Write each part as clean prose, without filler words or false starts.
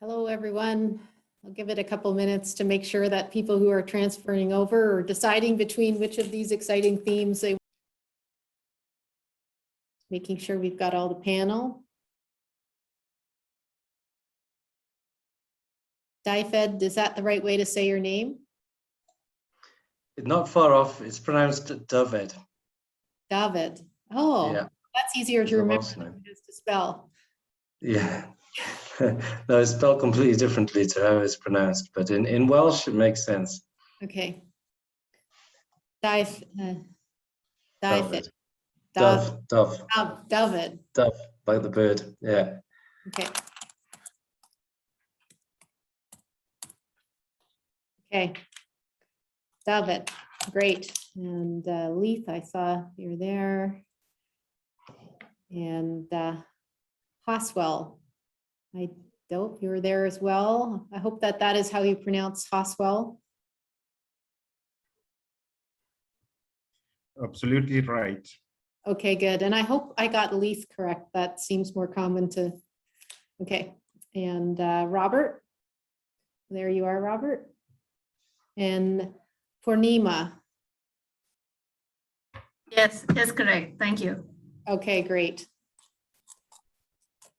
Hello, everyone. I'll give it a couple minutes to make sure that people who are transferring over or deciding between which of these exciting themes they making sure we've got all the panel. Daifed, is that the right way to say your name? Not far off. It's pronounced David. David. Oh, yeah. That's easier to remember than it is to spell. Yeah. No, it's spelled completely differently to how it's pronounced, but in Welsh it makes sense. Okay. David. Dove. David, Dove, like the bird. Yeah. Okay. Okay. David, great. And Leith, I saw you're there. And Hoswell, I hope you're there as well. I hope that that is how you pronounce Hoswell. Absolutely right. Okay, good. And I hope I got Leith correct. That seems more common to, okay. And Robert, there you are, Robert. And Purnima. Yes, that's correct. Thank you. Okay, great.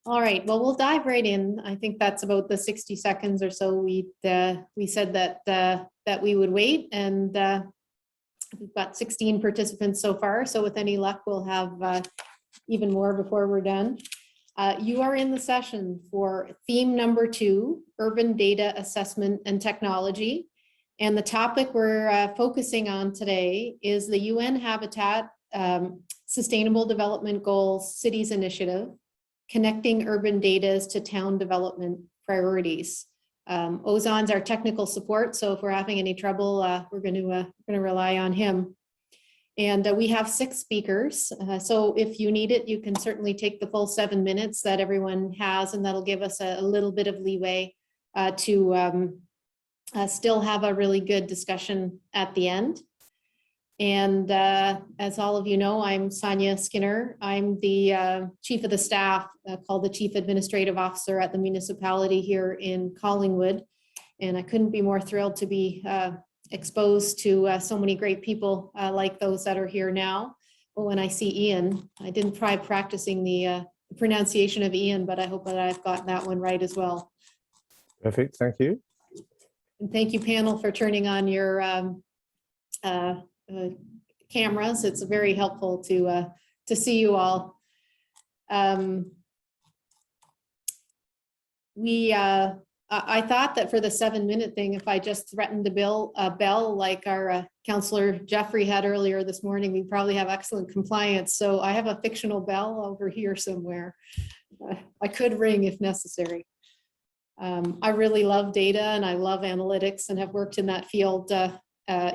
All right, well, we'll dive right in. I think that's about the 60 seconds or so we said that that we would wait, and we've got 16 participants so far. So with any luck, we'll have even more before we're done. You are in the session for theme number 2, urban data assessment and technology. And the topic we're focusing on today is the UN Habitat Sustainable Development Goals Cities Initiative, connecting urban data to town development priorities. Ozan's our technical support, so if we're having any trouble, we're going to rely on him. And we have 6 speakers, so if you need it, you can certainly take the full 7 minutes that everyone has, and that'll give us a little bit of leeway to still have a really good discussion at the end. And as all of you know, I'm Sonia Skinner. I'm the chief of the staff, called the Chief Administrative Officer at the municipality here in Collingwood. And I couldn't be more thrilled to be exposed to so many great people like those that are here now. But when I see Ian, I didn't try practicing the pronunciation of Ian, but I hope that I've gotten that one right as well. Perfect, thank you. And thank you, panel, for turning on your cameras. It's very helpful to see you all. I thought that for the 7-minute thing, if I just threatened a bell like our Councillor Jeffrey had earlier this morning, we probably have excellent compliance. So I have a fictional bell over here somewhere. I could ring if necessary. I really love data and I love analytics and have worked in that field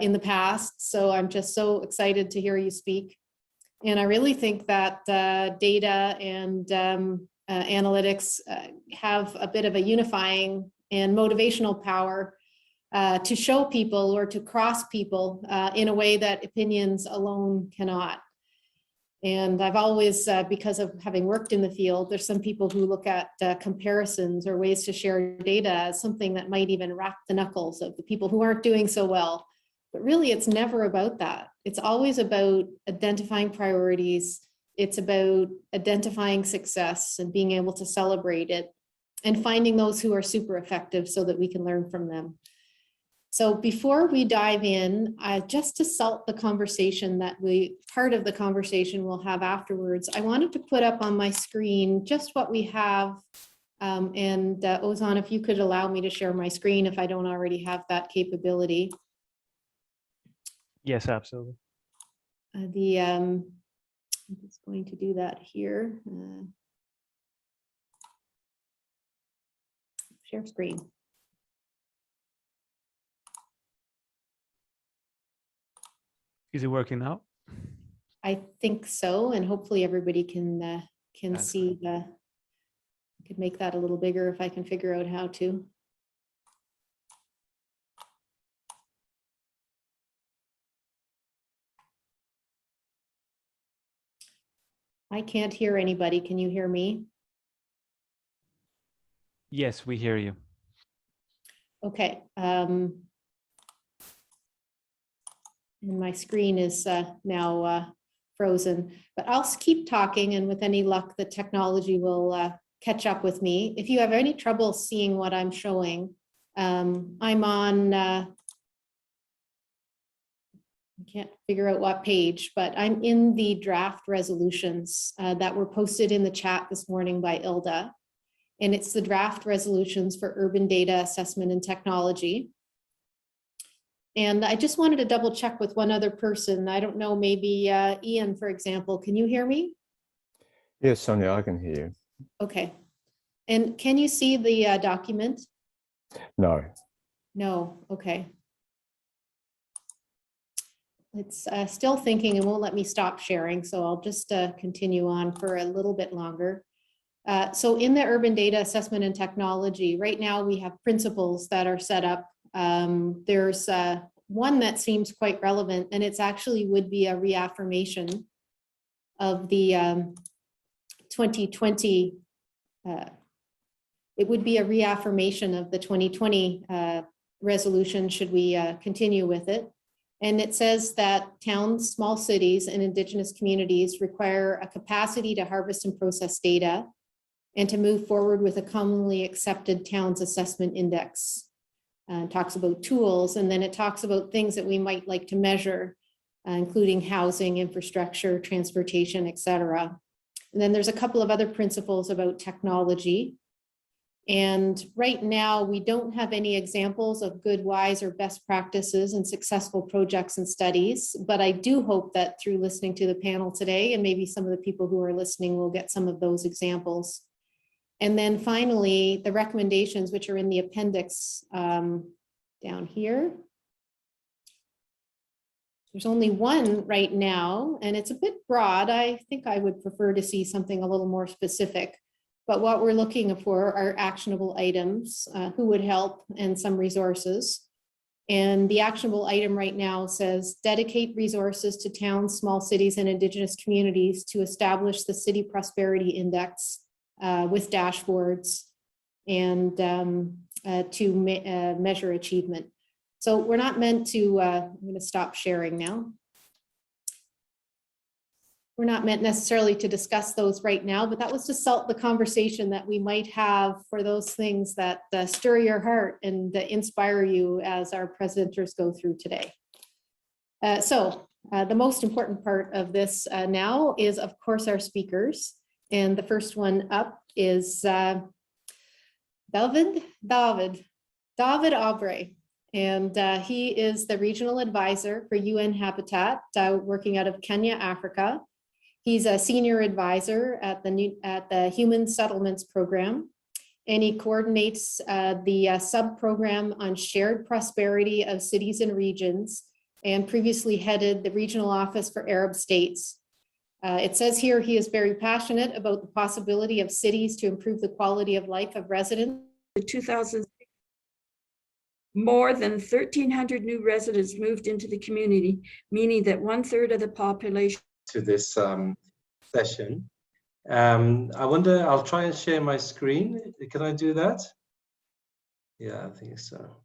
in the past. So I'm just so excited to hear you speak. And I really think that data and analytics have a bit of a unifying and motivational power to show people or to cross people in a way that opinions alone cannot. And I've always, because of having worked in the field, there's some people who look at comparisons or ways to share data as something that might even wrap the knuckles of the people who aren't doing so well. But really, it's never about that. It's always about identifying priorities. It's about identifying success and being able to celebrate it and finding those who are super effective so that we can learn from them. So before we dive in, just to salt the conversation part of the conversation we'll have afterwards, I wanted to put up on my screen just what we have. And Ozan, if you could allow me to share my screen if I don't already have that capability. Yes, absolutely. I'm just going to do that here. Share screen. Is it working now? I think so, and hopefully everybody can see the. I could make that a little bigger if I can figure out how to. I can't hear anybody. Can you hear me? Yes, we hear you. Okay. And my screen is now frozen, but I'll keep talking, and with any luck, the technology will catch up with me. If you have any trouble seeing what I'm showing, I'm on, I can't figure out what page, but I'm in the draft resolutions that were posted in the chat this morning by Ilda. And it's the draft resolutions for urban data assessment and technology. And I just wanted to double check with one other person. I don't know, maybe Ian, for example, can you hear me? Yes, Sonia, I can hear you. Okay. And can you see the document? No. No, okay. It's still thinking and won't let me stop sharing, so I'll just continue on for a little bit longer. So in the urban data assessment and technology, right now we have principles that are set up. There's one that seems quite relevant, and it's actually would be a reaffirmation of the 2020. It would be a reaffirmation of the 2020 resolution should we continue with it. And it says that towns, small cities, and Indigenous communities require a capacity to harvest and process data and to move forward with a commonly accepted towns assessment index. It talks about tools, and then it talks about things that we might like to measure, including housing, infrastructure, transportation, et cetera. And then there's a couple of other principles about technology. And right now, we don't have any examples of good, wise, or best practices and successful projects and studies, but I do hope that through listening to the panel today, and maybe some of the people who are listening will get some of those examples. And then finally, the recommendations, which are in the appendix down here. There's only one right now, and it's a bit broad. I think I would prefer to see something a little more specific. But what we're looking for are actionable items, who would help, and some resources. And the actionable item right now says, dedicate resources to towns, small cities, and Indigenous communities to establish the City Prosperity Index with dashboards and to measure achievement. So we're not meant to, I'm going to stop sharing now. We're not meant necessarily to discuss those right now, but that was to salt the conversation that we might have for those things that stir your heart and inspire you as our presenters go through today. So the most important part of this now is, of course, our speakers. And the first one up is David Aubrey. And he is the regional advisor for UN Habitat, working out of Kenya, Africa. He's a senior advisor at the Human Settlements Program, and he coordinates the sub-program on shared prosperity of cities and regions, and previously headed the regional office for Arab states. It says here he is very passionate about the possibility of cities to improve the quality of life of residents. In 2006, more than 1,300 new residents moved into the community, meaning that 1/3 of the population. To this session. I wonder, I'll try and share my screen. Can I do that? Yeah, I think so.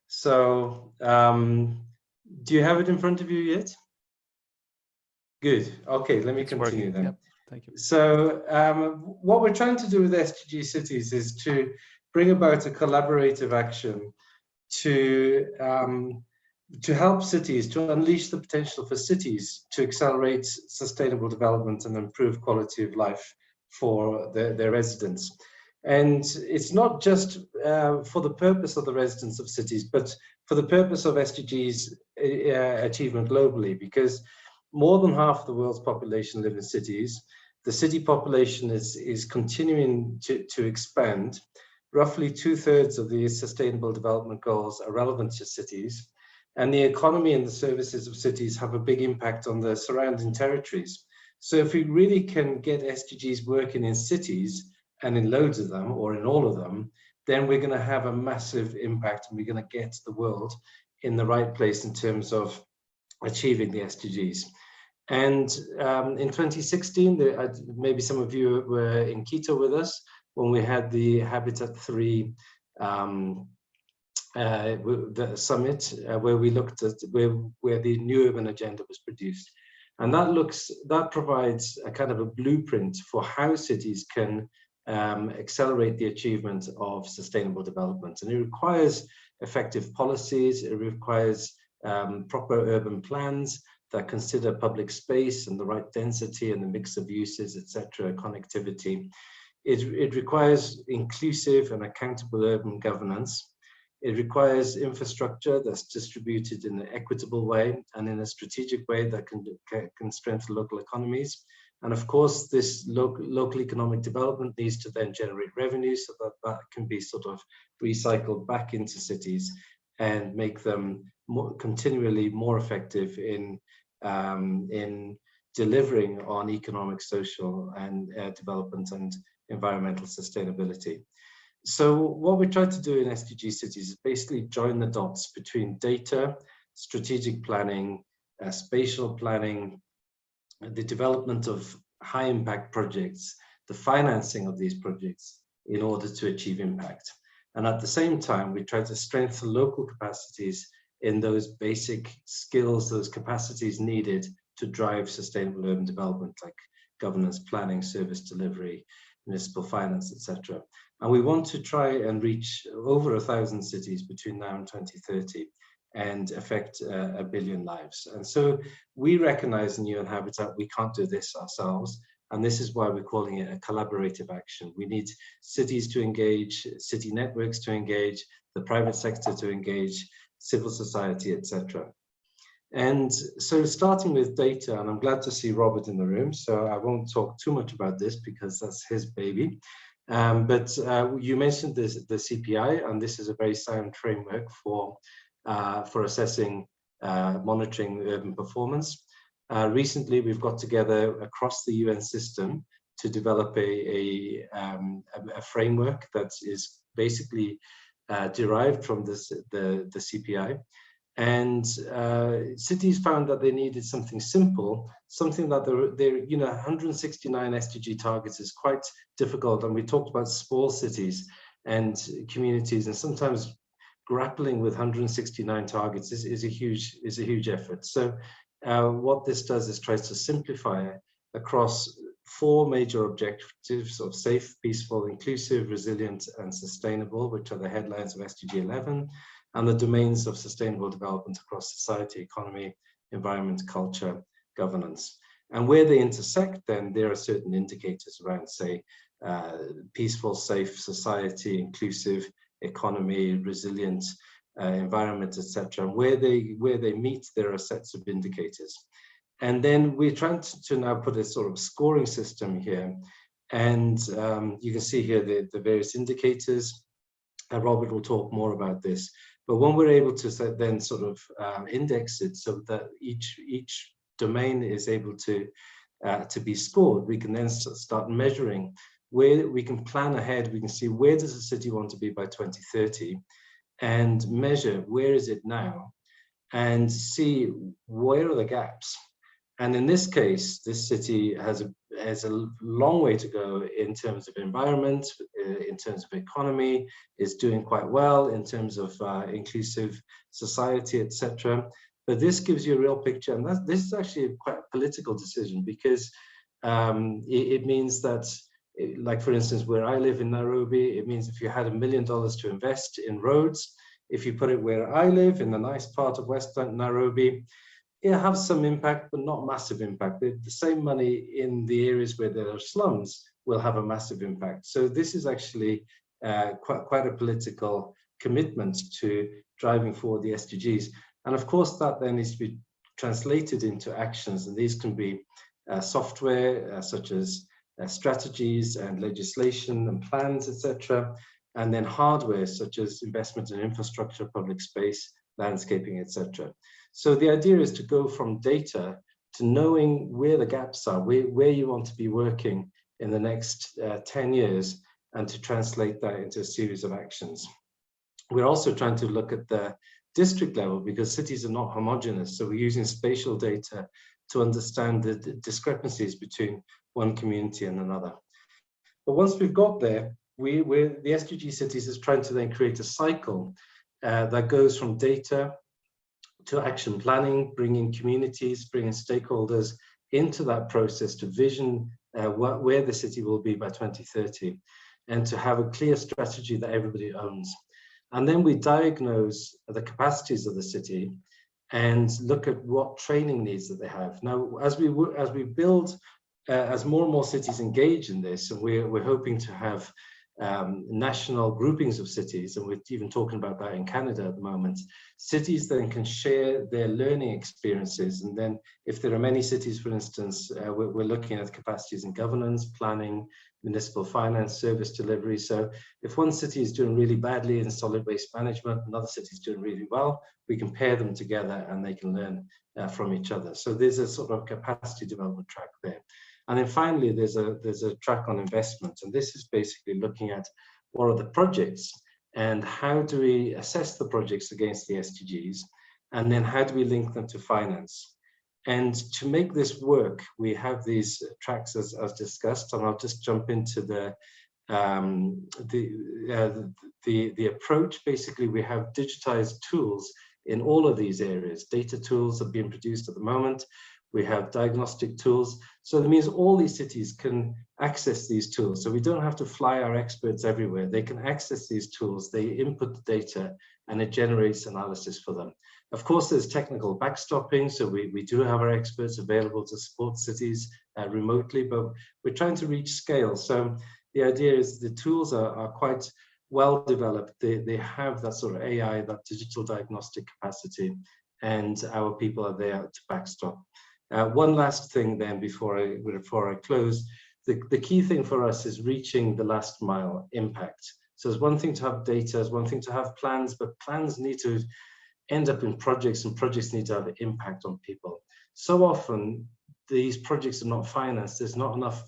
So, do you have it in front of you yet? Good. Okay, let me continue then. Yep. Thank you. So, what we're trying to do with SDG Cities is to bring about a collaborative action to help cities, to unleash the potential for cities to accelerate sustainable development and improve quality of life for their residents. And it's not just for the purpose of the residents of cities, but for the purpose of SDG's achievement globally, because more than half of the world's population live in cities. The city population is continuing to expand. Roughly 2/3 of the Sustainable Development Goals are relevant to cities. And the economy and the services of cities have a big impact on the surrounding territories. So if we really can get SDGs working in cities, and in loads of them, or in all of them, then we're going to have a massive impact, and we're going to get the world in the right place in terms of achieving the SDGs. And in 2016, maybe some of you were in Quito with us, when we had the Habitat 3 the summit, where we looked at where the new urban agenda was produced. And that provides a kind of a blueprint for how cities can accelerate the achievement of sustainable development. And it requires effective policies, it requires proper urban plans that consider public space and the right density and the mix of uses, etc., connectivity. It requires inclusive and accountable urban governance. It requires infrastructure that's distributed in an equitable way and in a strategic way that can strengthen local economies. And of course, this local economic development needs to then generate revenue so that can be sort of recycled back into cities and make them continually more effective in delivering on economic, social, and development and environmental sustainability. So what we try to do in SDG cities is basically join the dots between data, strategic planning, spatial planning, the development of high impact projects, the financing of these projects in order to achieve impact. And at the same time, we try to strengthen local capacities in those basic skills, those capacities needed to drive sustainable urban development, like governance, planning, service delivery, municipal finance, etc. And we want to try and reach over 1,000 cities between now and 2030 and affect 1 billion lives. And so we recognize in UN Habitat we can't do this ourselves. And this is why we're calling it a collaborative action. We need cities to engage, city networks to engage, the private sector to engage, civil society, etc. And so starting with data, and I'm glad to see Robert in the room, so I won't talk too much about this because that's his baby. But you mentioned the CPI, and this is a very sound framework for assessing, monitoring urban performance. Recently, we've got together across the UN system to develop a framework that is basically derived from the CPI. And cities found that they needed something simple, something that they're 169 SDG targets is quite difficult. And we talked about small cities and communities, and sometimes grappling with 169 targets is a huge effort. So what this does is tries to simplify across 4 major objectives of safe, peaceful, inclusive, resilient, and sustainable, which are the headlines of SDG 11. And the domains of sustainable development across society, economy, environment, culture, governance. And where they intersect, then there are certain indicators around, say, peaceful, safe society, inclusive economy, resilient environment, etc. And where they meet, there are sets of indicators. And then we're trying to now put a sort of scoring system here. And you can see here the various indicators. Robert will talk more about this. But when we're able to then sort of index it so that each domain is able to be scored, we can then start measuring where we can plan ahead. We can see where does the city want to be by 2030 and measure where is it now and see where are the gaps. And in this case, this city has a long way to go in terms of environment, in terms of economy, is doing quite well in terms of inclusive society, etc. But this gives you a real picture, and this is actually quite a political decision because it means that, like for instance, where I live in Nairobi, it means if you had $1 million to invest in roads, if you put it where I live in the nice part of Western Nairobi, it has some impact, but not massive impact. The same money in the areas where there are slums will have a massive impact. So this is actually quite a political commitment to driving forward the SDGs. And of course, that then needs to be translated into actions. And these can be software, such as strategies and legislation and plans, etc. And then hardware, such as investment in infrastructure, public space, landscaping, etc. So the idea is to go from data to knowing where the gaps are, where you want to be working in the next 10 years, and to translate that into a series of actions. We're also trying to look at the district level because cities are not homogeneous. So we're using spatial data to understand the discrepancies between one community and another. But once we've got there, the SDG cities is trying to then create a cycle that goes from data to action planning, bringing communities, bringing stakeholders into that process to vision where the city will be by 2030, and to have a clear strategy that everybody owns. And then we diagnose the capacities of the city and look at what training needs that they have. Now, as we build, as more and more cities engage in this, and we're hoping to have national groupings of cities, and we're even talking about that in Canada at the moment, cities then can share their learning experiences. And then if there are many cities, for instance, we're looking at capacities in governance, planning, municipal finance, service delivery. So if one city is doing really badly in solid waste management, another city is doing really well, we can pair them together and they can learn from each other. So there's a sort of capacity development track there. And then finally, there's a track on investment. And this is basically looking at what are the projects and how do we assess the projects against the SDGs, and then how do we link them to finance. And to make this work, we have these tracks as discussed, and I'll just jump into the approach. Basically, we have digitized tools in all of these areas. Data tools are being produced at the moment. We have diagnostic tools. So that means all these cities can access these tools. So we don't have to fly our experts everywhere. They can access these tools, they input the data, and it generates analysis for them. Of course, there's technical backstopping. So we do have our experts available to support cities remotely, but we're trying to reach scale. So the idea is the tools are quite well developed. They have that sort of AI, that digital diagnostic capacity, and our people are there to backstop. One last thing then before I close, the key thing for us is reaching the last mile impact. So it's one thing to have data, it's one thing to have plans, but plans need to end up in projects, and projects need to have an impact on people. So often these projects are not financed, there's not enough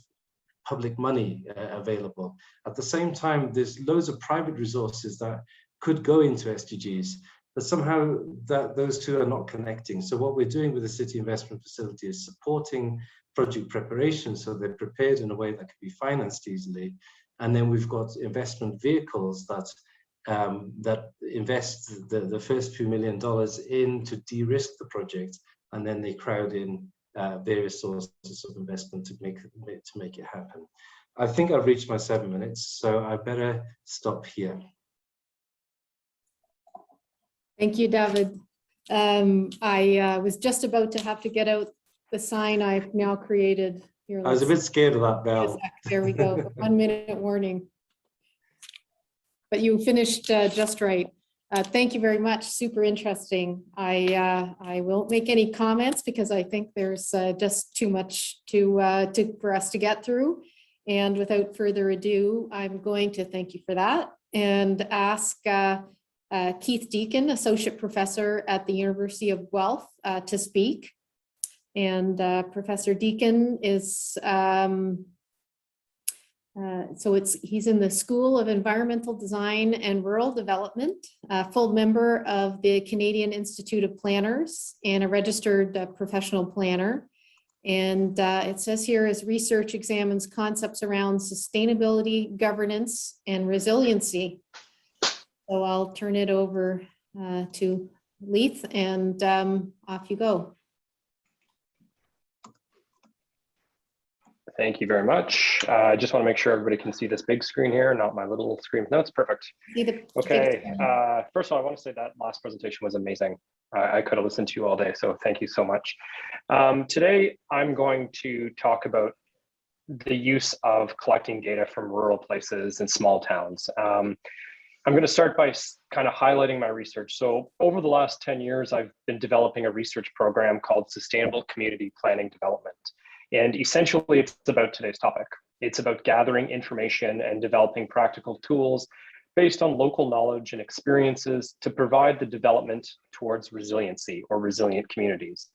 public money available. At the same time, there's loads of private resources that could go into SDGs, but somehow those two are not connecting. So what we're doing with the City Investment Facility is supporting project preparation so they're prepared in a way that can be financed easily. And then we've got investment vehicles that invest the first few $1 million in to de-risk the project, and then they crowd in various sources of investment to make it happen. I think I've reached my 7 minutes, so I better stop here. Thank you, David. I was just about to have to get out the sign I've now created. Here, I was a bit scared of that bell. There we go, 1 minute warning. But you finished just right. Thank you very much, super interesting. I won't make any comments because I think there's just too much for us to get through. And without further ado, I'm going to thank you for that and ask Keith Deacon, Associate Professor at the University of Guelph, to speak. And Professor Deacon is, he's in the School of Environmental Design and Rural Development, a full member of the Canadian Institute of Planners and a registered professional planner. And it says here his research examines concepts around sustainability, governance, and resiliency. So I'll turn it over to Leith, and off you go. Thank you very much. I just want to make sure everybody can see this big screen here, not my little screen with notes. Perfect. Okay. First of all, I want to say that last presentation was amazing. I could have listened to you all day, so thank you so much. Today, I'm going to talk about the use of collecting data from rural places and small towns. I'm going to start by kind of highlighting my research. So over the last 10 years, I've been developing a research program called Sustainable Community Planning Development. And essentially, it's about today's topic. It's about gathering information and developing practical tools based on local knowledge and experiences to provide the development towards resiliency or resilient communities.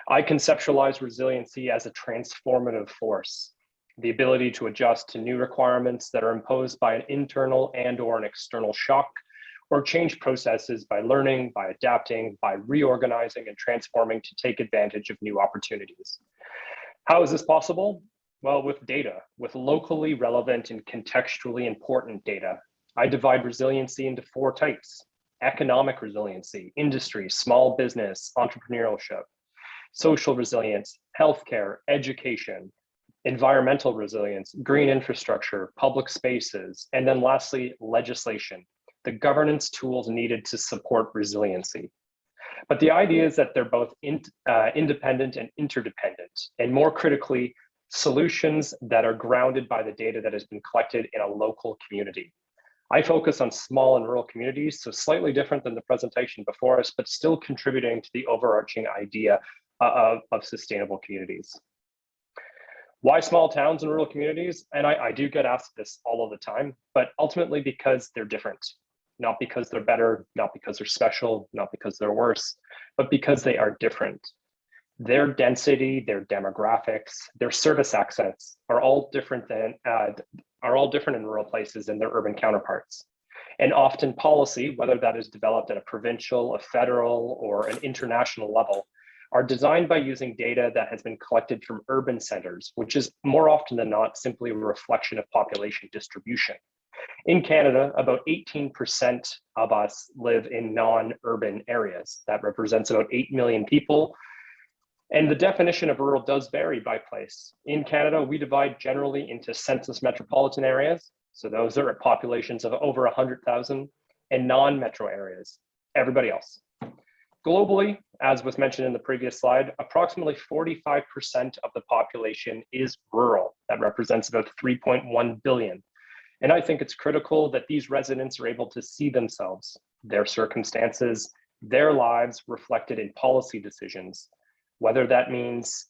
I conceptualize resiliency as a transformative force, the ability to adjust to new requirements that are imposed by an internal and/or an external shock, or change processes by learning, by adapting, by reorganizing and transforming to take advantage of new opportunities. How is this possible? Well, with data, with locally relevant and contextually important data, I divide resiliency into 4 types: economic resiliency, industry, small business, entrepreneurship; social resilience, healthcare, education; environmental resilience, green infrastructure, public spaces; and then lastly, legislation, the governance tools needed to support resiliency. But the idea is that they're both independent and interdependent, and more critically, solutions that are grounded by the data that has been collected in a local community. I focus on small and rural communities, so slightly different than the presentation before us, but still contributing to the overarching idea of sustainable communities. Why small towns and rural communities? And I do get asked this all of the time, but ultimately because they're different. Not because they're better, not because they're special, not because they're worse, but because they are different. Their density, their demographics, their service access are all different in rural places than their urban counterparts. And often policy, whether that is developed at a provincial, a federal, or an international level, are designed by using data that has been collected from urban centers, which is more often than not simply a reflection of population distribution. In Canada, about 18% of us live in non-urban areas. That represents about 8 million people. And the definition of rural does vary by place. In Canada, we divide generally into census metropolitan areas. So those are at populations of over 100,000, and non-metro areas, everybody else. Globally, as was mentioned in the previous slide, approximately 45% of the population is rural. That represents about 3.1 billion. And I think it's critical that these residents are able to see themselves, their circumstances, their lives reflected in policy decisions, whether that means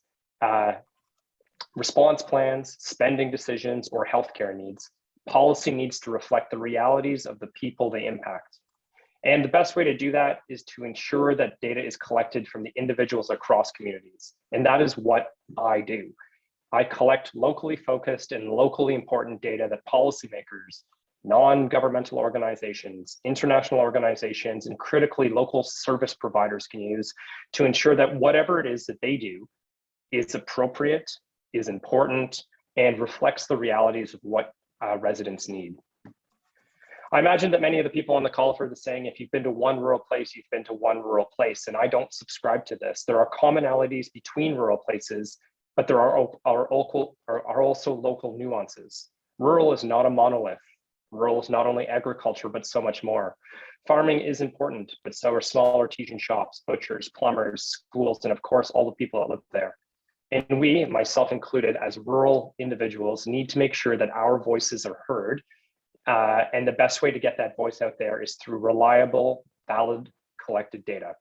response plans, spending decisions, or healthcare needs. Policy needs to reflect the realities of the people they impact. And the best way to do that is to ensure that data is collected from the individuals across communities. And that is what I do. I collect locally focused and locally important data that policymakers, non-governmental organizations, international organizations, and critically local service providers can use to ensure that whatever it is that they do is appropriate, is important, and reflects the realities of what residents need. I imagine that many of the people on the call have heard the saying, if you've been to one rural place, you've been to one rural place, and I don't subscribe to this. There are commonalities between rural places, but there are also local nuances. Rural is not a monolith. Rural is not only agriculture, but so much more. Farming is important, but so are small artisan shops, butchers, plumbers, schools, and of course, all the people that live there. And we, myself included, as rural individuals, need to make sure that our voices are heard. And the best way to get that voice out there is through reliable, valid, collected data.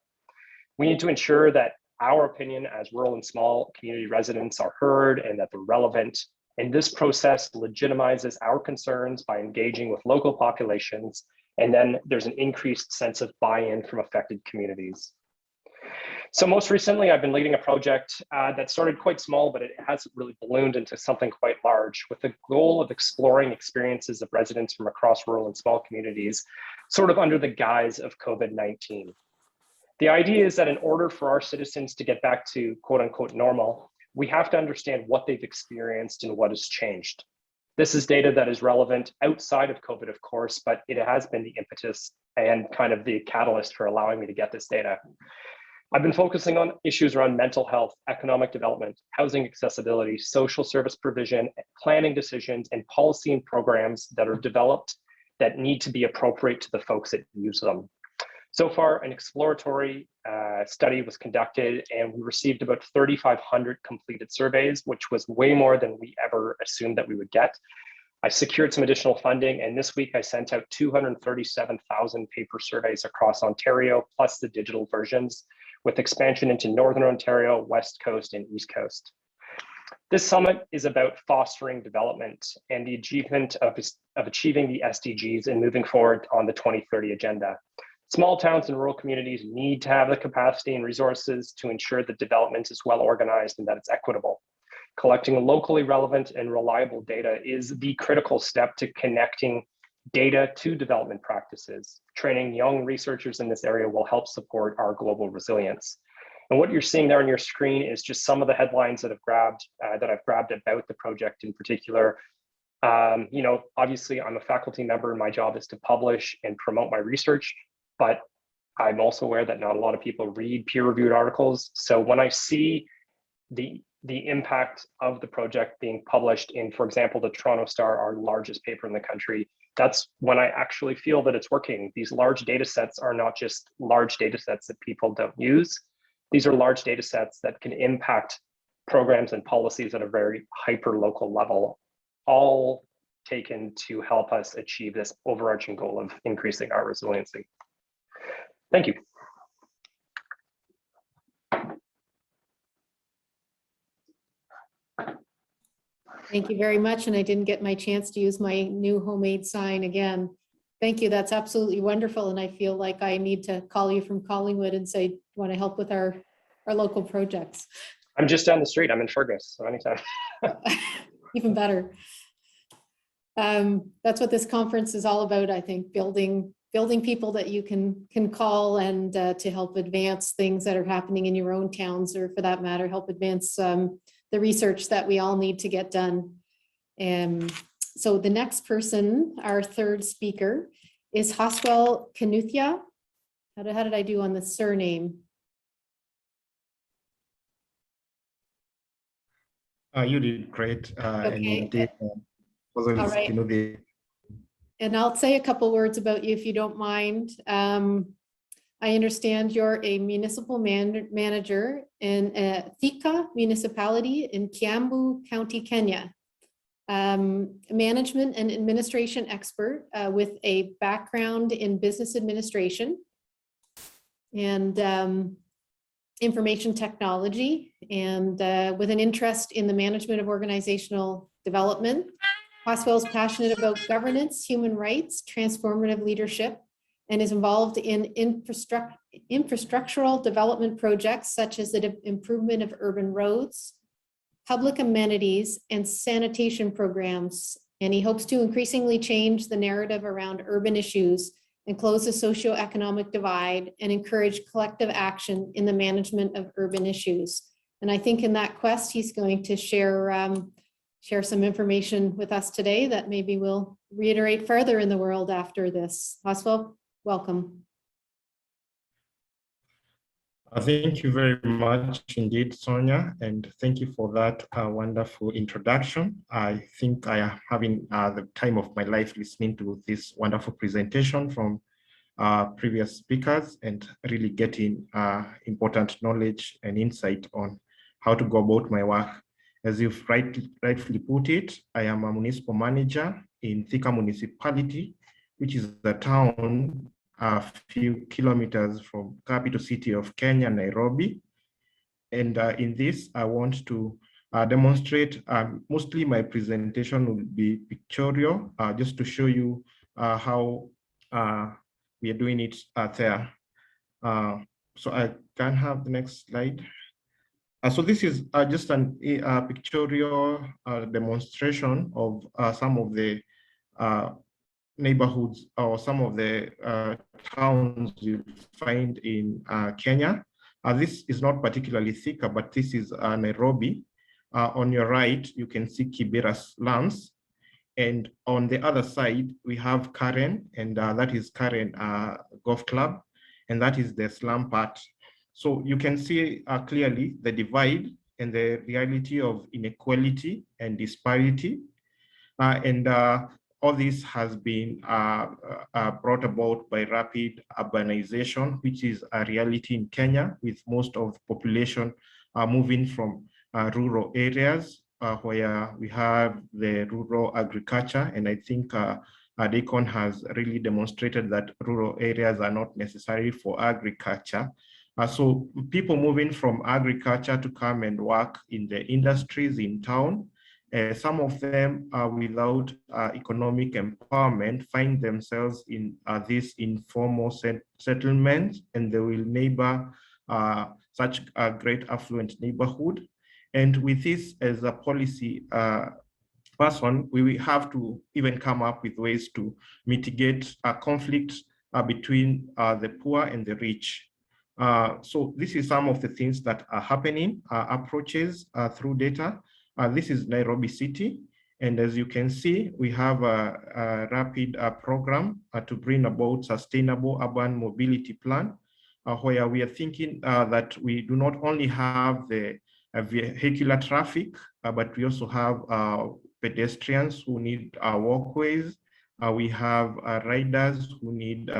We need to ensure that our opinion as rural and small community residents are heard and that they're relevant. And this process legitimizes our concerns by engaging with local populations. And then there's an increased sense of buy-in from affected communities. So most recently, I've been leading a project that started quite small, but it has really ballooned into something quite large, with the goal of exploring experiences of residents from across rural and small communities, sort of under the guise of COVID-19. The idea is that in order for our citizens to get back to quote unquote normal, we have to understand what they've experienced and what has changed. This is data that is relevant outside of COVID, of course, but it has been the impetus and kind of the catalyst for allowing me to get this data. I've been focusing on issues around mental health, economic development, housing accessibility, social service provision, planning decisions, and policy and programs that are developed that need to be appropriate to the folks that use them. So far, an exploratory study was conducted, and we received about 3,500 completed surveys, which was way more than we ever assumed that we would get. I secured some additional funding, and this week I sent out 237,000 paper surveys across Ontario, plus the digital versions, with expansion into Northern Ontario, West Coast, and East Coast. This summit is about fostering development and the achievement of achieving the SDGs and moving forward on the 2030 agenda. Small towns and rural communities need to have the capacity and resources to ensure that development is well organized and that it's equitable. Collecting locally relevant and reliable data is the critical step to connecting data to development practices. Training young researchers in this area will help support our global resilience. And what you're seeing there on your screen is just some of the headlines that I've grabbed about the project in particular. You know, obviously I'm a faculty member and my job is to publish and promote my research, but I'm also aware that not a lot of people read peer-reviewed articles. So when I see the impact of the project being published in, for example, the Toronto Star, our largest paper in the country, that's when I actually feel that it's working. These large data sets are not just large data sets that people don't use. These are large data sets that can impact programs and policies at a very hyper-local level, all taken to help us achieve this overarching goal of increasing our resiliency. Thank you. Thank you very much. And I didn't get my chance to use my new homemade sign again. Thank you. That's absolutely wonderful. And I feel like I need to call you from Collingwood and say, want to help with our local projects. I'm just down the street. I'm in Fergus, so anytime. Even better. That's what this conference is all about, I think, building people that you can call and to help advance things that are happening in your own towns, or for that matter, help advance the research that we all need to get done. So the next person, our third speaker, is Hoswell Kanuthia. How did I do on the surname? You did great. Okay. And indeed, All right. And I'll say a couple words about you if you don't mind. I understand you're a municipal manager in Thika municipality in Kiambu County, Kenya. Management and administration expert with a background in business administration and information technology, and with an interest in the management of organizational development. Hoswell is passionate about governance, human rights, transformative leadership, and is involved in infrastructural development projects such as the improvement of urban roads, public amenities, and sanitation programs. And he hopes to increasingly change the narrative around urban issues and close the socioeconomic divide and encourage collective action in the management of urban issues. And I think in that quest, he's going to share some information with us today that maybe we'll reiterate further in the world after this. Hoswell, welcome. Thank you very much indeed, Sonia, and thank you for that wonderful introduction. I think I am having the time of my life listening to this wonderful presentation from previous speakers and really getting important knowledge and insight on how to go about my work. As you've rightfully put it, I am a municipal manager in Thika municipality, which is a town a few kilometers from capital city of Kenya, Nairobi. And in this, I want to demonstrate, mostly my presentation will be pictorial, just to show you how we are doing it there. So I can have the next slide. So this is just a pictorial demonstration of some of the neighborhoods or some of the towns you find in Kenya. This is not particularly Thika, but this is Nairobi. On your right, you can see Kibera slums. And on the other side, we have Karen, and that is Karen Golf Club, and that is the slum part. So you can see clearly the divide and the reality of inequality and disparity. All this has been brought about by rapid urbanization, which is a reality in Kenya, with most of the population moving from rural areas where we have the rural agriculture. And I think DECON has really demonstrated that rural areas are not necessary for agriculture. So people moving from agriculture to come and work in the industries in town, some of them without economic empowerment find themselves in these informal settlements, and they will neighbor such a great affluent neighborhood. And with this as a policy person, we will have to even come up with ways to mitigate conflicts between the poor and the rich. So this is some of the things that are happening, approaches through data. This is Nairobi City. And as you can see, we have a rapid program to bring about sustainable urban mobility plan, where we are thinking that we do not only have the vehicular traffic, but we also have pedestrians who need walkways. We have riders who need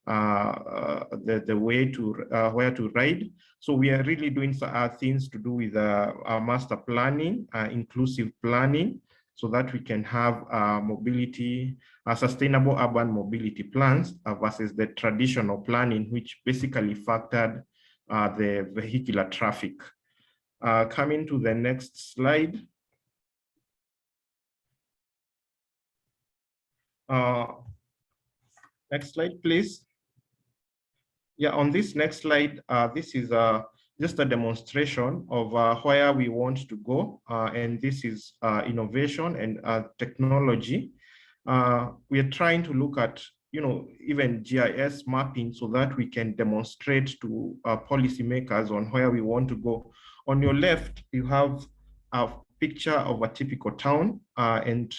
the way to where to ride. So we are really doing things to do with master planning, inclusive planning, so that we can have mobility, sustainable urban mobility plans versus the traditional planning, which basically factored the vehicular traffic. Coming to the next slide. Next slide, please. Yeah, on this next slide, this is just a demonstration of where we want to go. And this is innovation and technology. We are trying to look at, even GIS mapping so that we can demonstrate to policymakers on where we want to go. On your left, you have a picture of a typical town and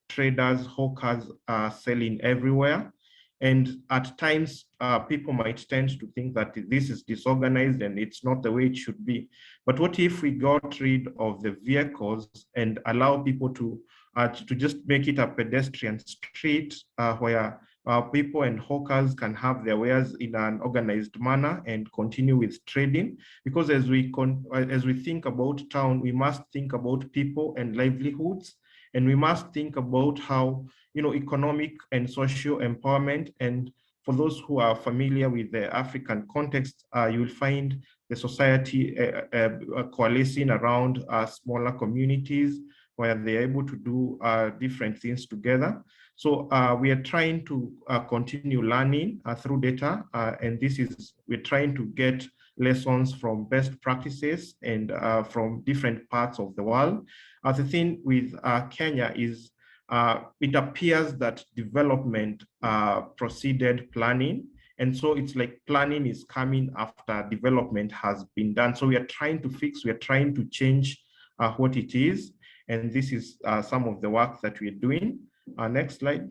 traders, hawkers are selling everywhere. And at times, people might tend to think that this is disorganized and it's not the way it should be. But what if we got rid of the vehicles and allow people to just make it a pedestrian street where people and hawkers can have their wares in an organized manner and continue with trading? Because as we think about town, we must think about people and livelihoods, and we must think about how economic and social empowerment. And for those who are familiar with the African context, you will find the society coalescing around smaller communities where they're able to do different things together. So we are trying to continue learning through data, and we're trying to get lessons from best practices and from different parts of the world. The thing with Kenya is it appears that development preceded planning. And so it's like planning is coming after development has been done. So we are trying to change what it is. And this is some of the work that we're doing. Next slide.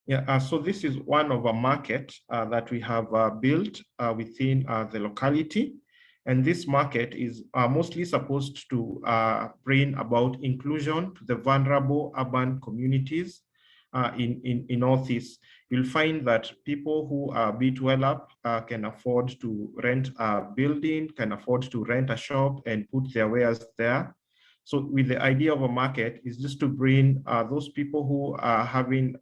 Yeah, so this is one of a market that we have built within the locality. And this market is mostly supposed to bring about inclusion to the vulnerable urban communities in Northeast. You'll find that people who are a bit well up can afford to rent a building, can afford to rent a shop and put their wares there. So with the idea of a market is just to bring those people who are having,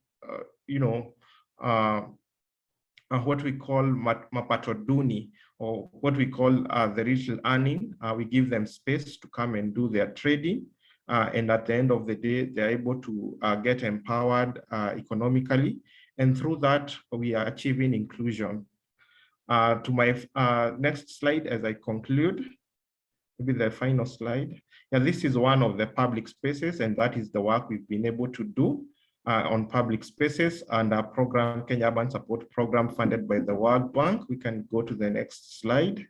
what we call mapato duni, or what we call the little earning. We give them space to come and do their trading. And at the end of the day, they're able to get empowered economically. And through that, we are achieving inclusion. To my next slide, as I conclude, maybe the final slide. Yeah, this is one of the public spaces, and that is the work we've been able to do on public spaces and our program, Kenya Urban Support Program, funded by the World Bank. We can go to the next slide.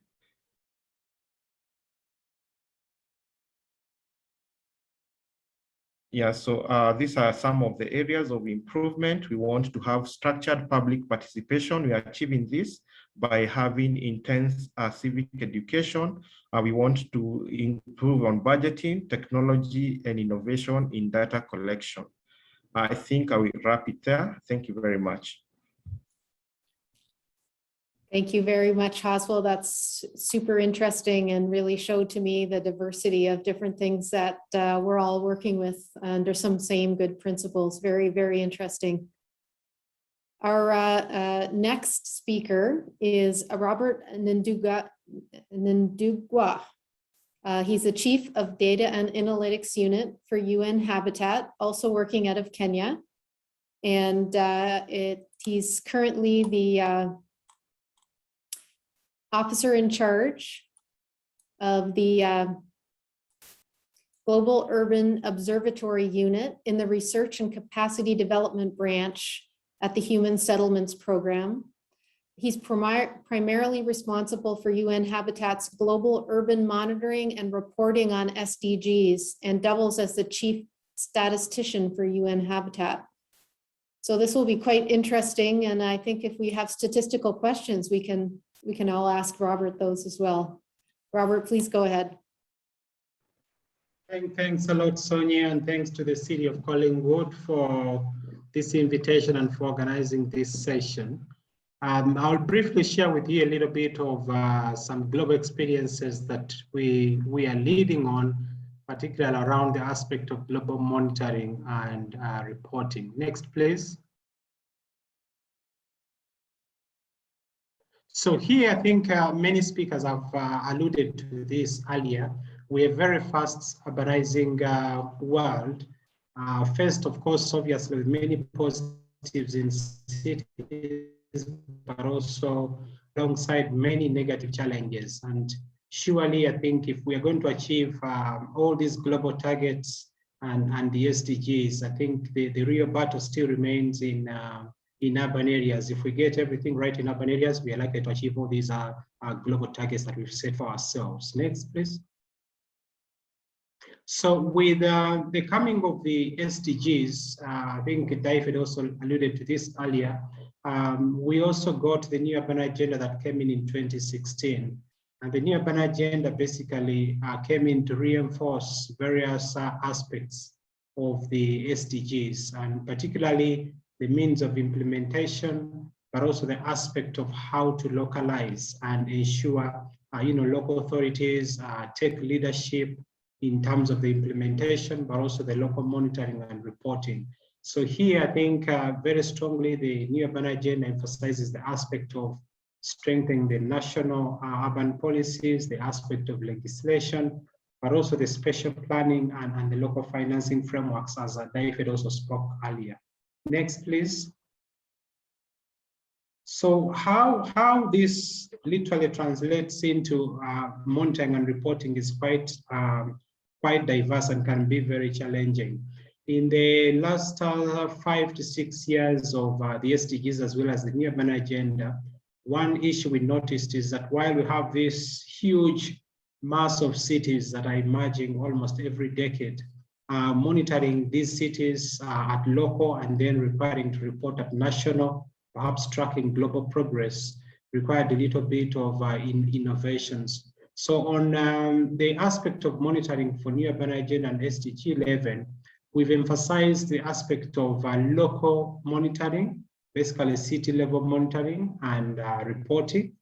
Yeah, so these are some of the areas of improvement. We want to have structured public participation. We are achieving this by having intense civic education. We want to improve on budgeting, technology, and innovation in data collection. I think I will wrap it there. Thank you very much. Thank you very much, Oswald. That's super interesting and really showed to me the diversity of different things that we're all working with under some same good principles. Very, very interesting. Our next speaker is Robert Ndugwa. He's the Chief of Data and Analytics Unit for UN Habitat, also working out of Kenya. And he's currently the officer in charge of the Global Urban Observatory Unit in the Research and Capacity Development Branch at the Human Settlements Program. He's primarily responsible for UN Habitat's global urban monitoring and reporting on SDGs and doubles as the chief statistician for UN Habitat. So this will be quite interesting. And I think if we have statistical questions, we can all ask Robert those as well. Robert, please go ahead. Thanks a lot, Sonia, and thanks to the City of Collingwood for this invitation and for organizing this session. I'll briefly share with you a little bit of some global experiences that we are leading on, particularly around the aspect of global monitoring and reporting. Next, please. So here, I think many speakers have alluded to this earlier. We're very fast urbanizing world. First, of course, obviously, with many positives in cities, but also alongside many negative challenges. And surely, I think if we are going to achieve all these global targets and the SDGs, I think the real battle still remains in urban areas. If we get everything right in urban areas, we are likely to achieve all these global targets that we've set for ourselves. Next, please. So with the coming of the SDGs, I think David also alluded to this earlier, we also got the new urban agenda that came in 2016. And the new urban agenda basically came in to reinforce various aspects of the SDGs, and particularly the means of implementation, but also the aspect of how to localize and ensure local authorities take leadership in terms of the implementation, but also the local monitoring and reporting. So here, I think very strongly, the new urban agenda emphasizes the aspect of strengthening the national urban policies, the aspect of legislation, but also the spatial planning and the local financing frameworks, as David also spoke earlier. Next, please. So how this literally translates into monitoring and reporting is quite diverse and can be very challenging. In the last 5 to 6 years of the SDGs as well as the new urban agenda, one issue we noticed is that while we have this huge mass of cities that are emerging almost every decade, monitoring these cities at local and then requiring to report at national, perhaps tracking global progress, required a little bit of innovations. So on the aspect of monitoring for new urban agenda and SDG 11, we've emphasized the aspect of local monitoring, basically city level monitoring and reporting,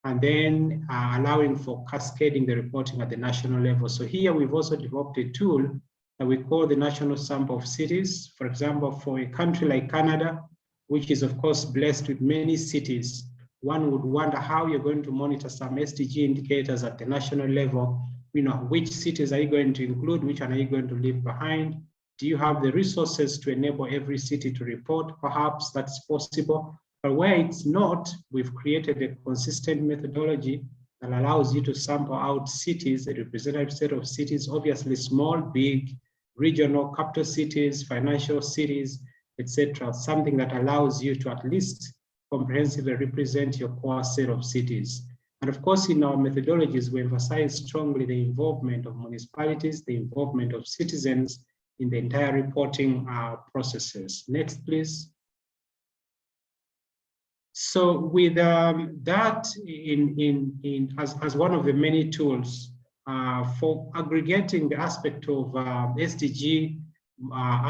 and then allowing for cascading the reporting at the national level. So here we've also developed a tool that we call the National Sample of Cities. For example, for a country like Canada, which is of course blessed with many cities, one would wonder how you're going to monitor some SDG indicators at the national level. Which cities are you going to include? Which one are you going to leave behind? Do you have the resources to enable every city to report? Perhaps that's possible. But where it's not, we've created a consistent methodology that allows you to sample out cities, a representative set of cities, obviously small, big, regional, capital cities, financial cities, etc. Something that allows you to at least comprehensively represent your core set of cities. And of course, in our methodologies, we emphasize strongly the involvement of municipalities, the involvement of citizens in the entire reporting processes. Next, please. So with that as one of the many tools for aggregating the aspect of SDG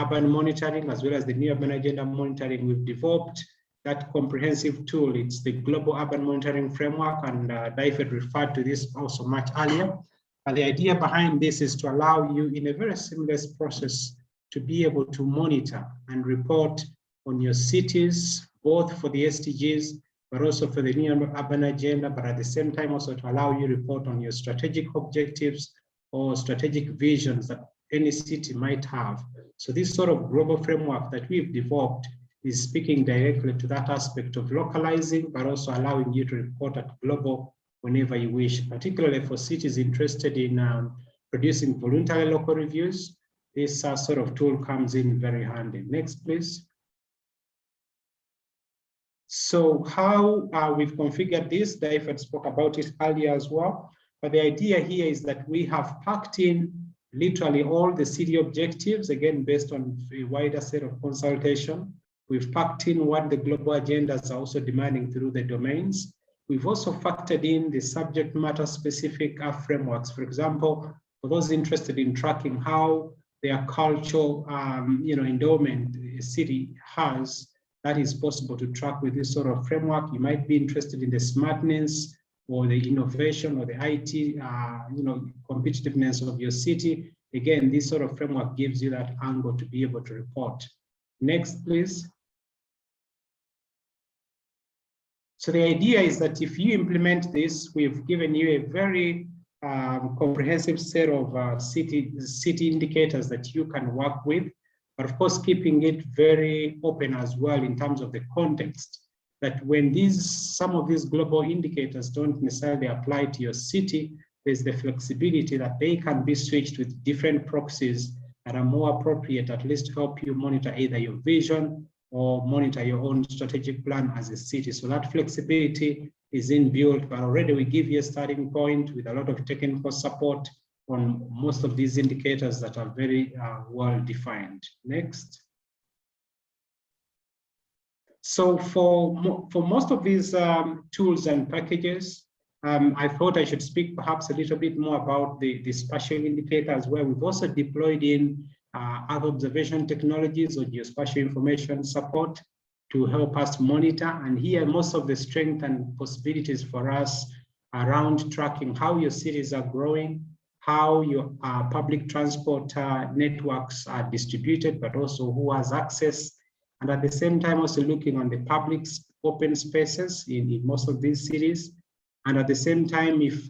urban monitoring, as well as the new urban agenda monitoring, we've developed that comprehensive tool. It's the Global Urban Monitoring Framework, and David referred to this also much earlier. And the idea behind this is to allow you in a very seamless process to be able to monitor and report on your cities, both for the SDGs, but also for the new urban agenda, but at the same time also to allow you to report on your strategic objectives or strategic visions that any city might have. So this sort of global framework that we've developed is speaking directly to that aspect of localizing, but also allowing you to report at global whenever you wish, particularly for cities interested in producing voluntary local reviews, this sort of tool comes in very handy. Next, please. So how we've configured this, David spoke about it earlier as well, but the idea here is that we have packed in literally all the city objectives, again, based on a wider set of consultation. We've packed in what the global agendas are also demanding through the domains. We've also factored in the subject matter specific frameworks. For example, for those interested in tracking how their cultural endowment a city has, that is possible to track with this sort of framework. You might be interested in the smartness or the innovation or the IT competitiveness of your city. Again, this sort of framework gives you that angle to be able to report. Next, please. So the idea is that if you implement this, we've given you a very comprehensive set of city indicators that you can work with, but of course, keeping it very open as well in terms of the context, that when some of these global indicators don't necessarily apply to your city, there's the flexibility that they can be switched with different proxies that are more appropriate, at least to help you monitor either your vision or monitor your own strategic plan as a city. So that flexibility is inbuilt, but already we give you a starting point with a lot of technical support on most of these indicators that are very well defined. Next. So for most of these tools and packages, I thought I should speak perhaps a little bit more about the spatial indicators, where we've also deployed in other observation technologies or geospatial information support to help us monitor. And here, most of the strength and possibilities for us around tracking how your cities are growing, how your public transport networks are distributed, but also who has access. And at the same time, also looking on the public open spaces in most of these cities. And at the same time, if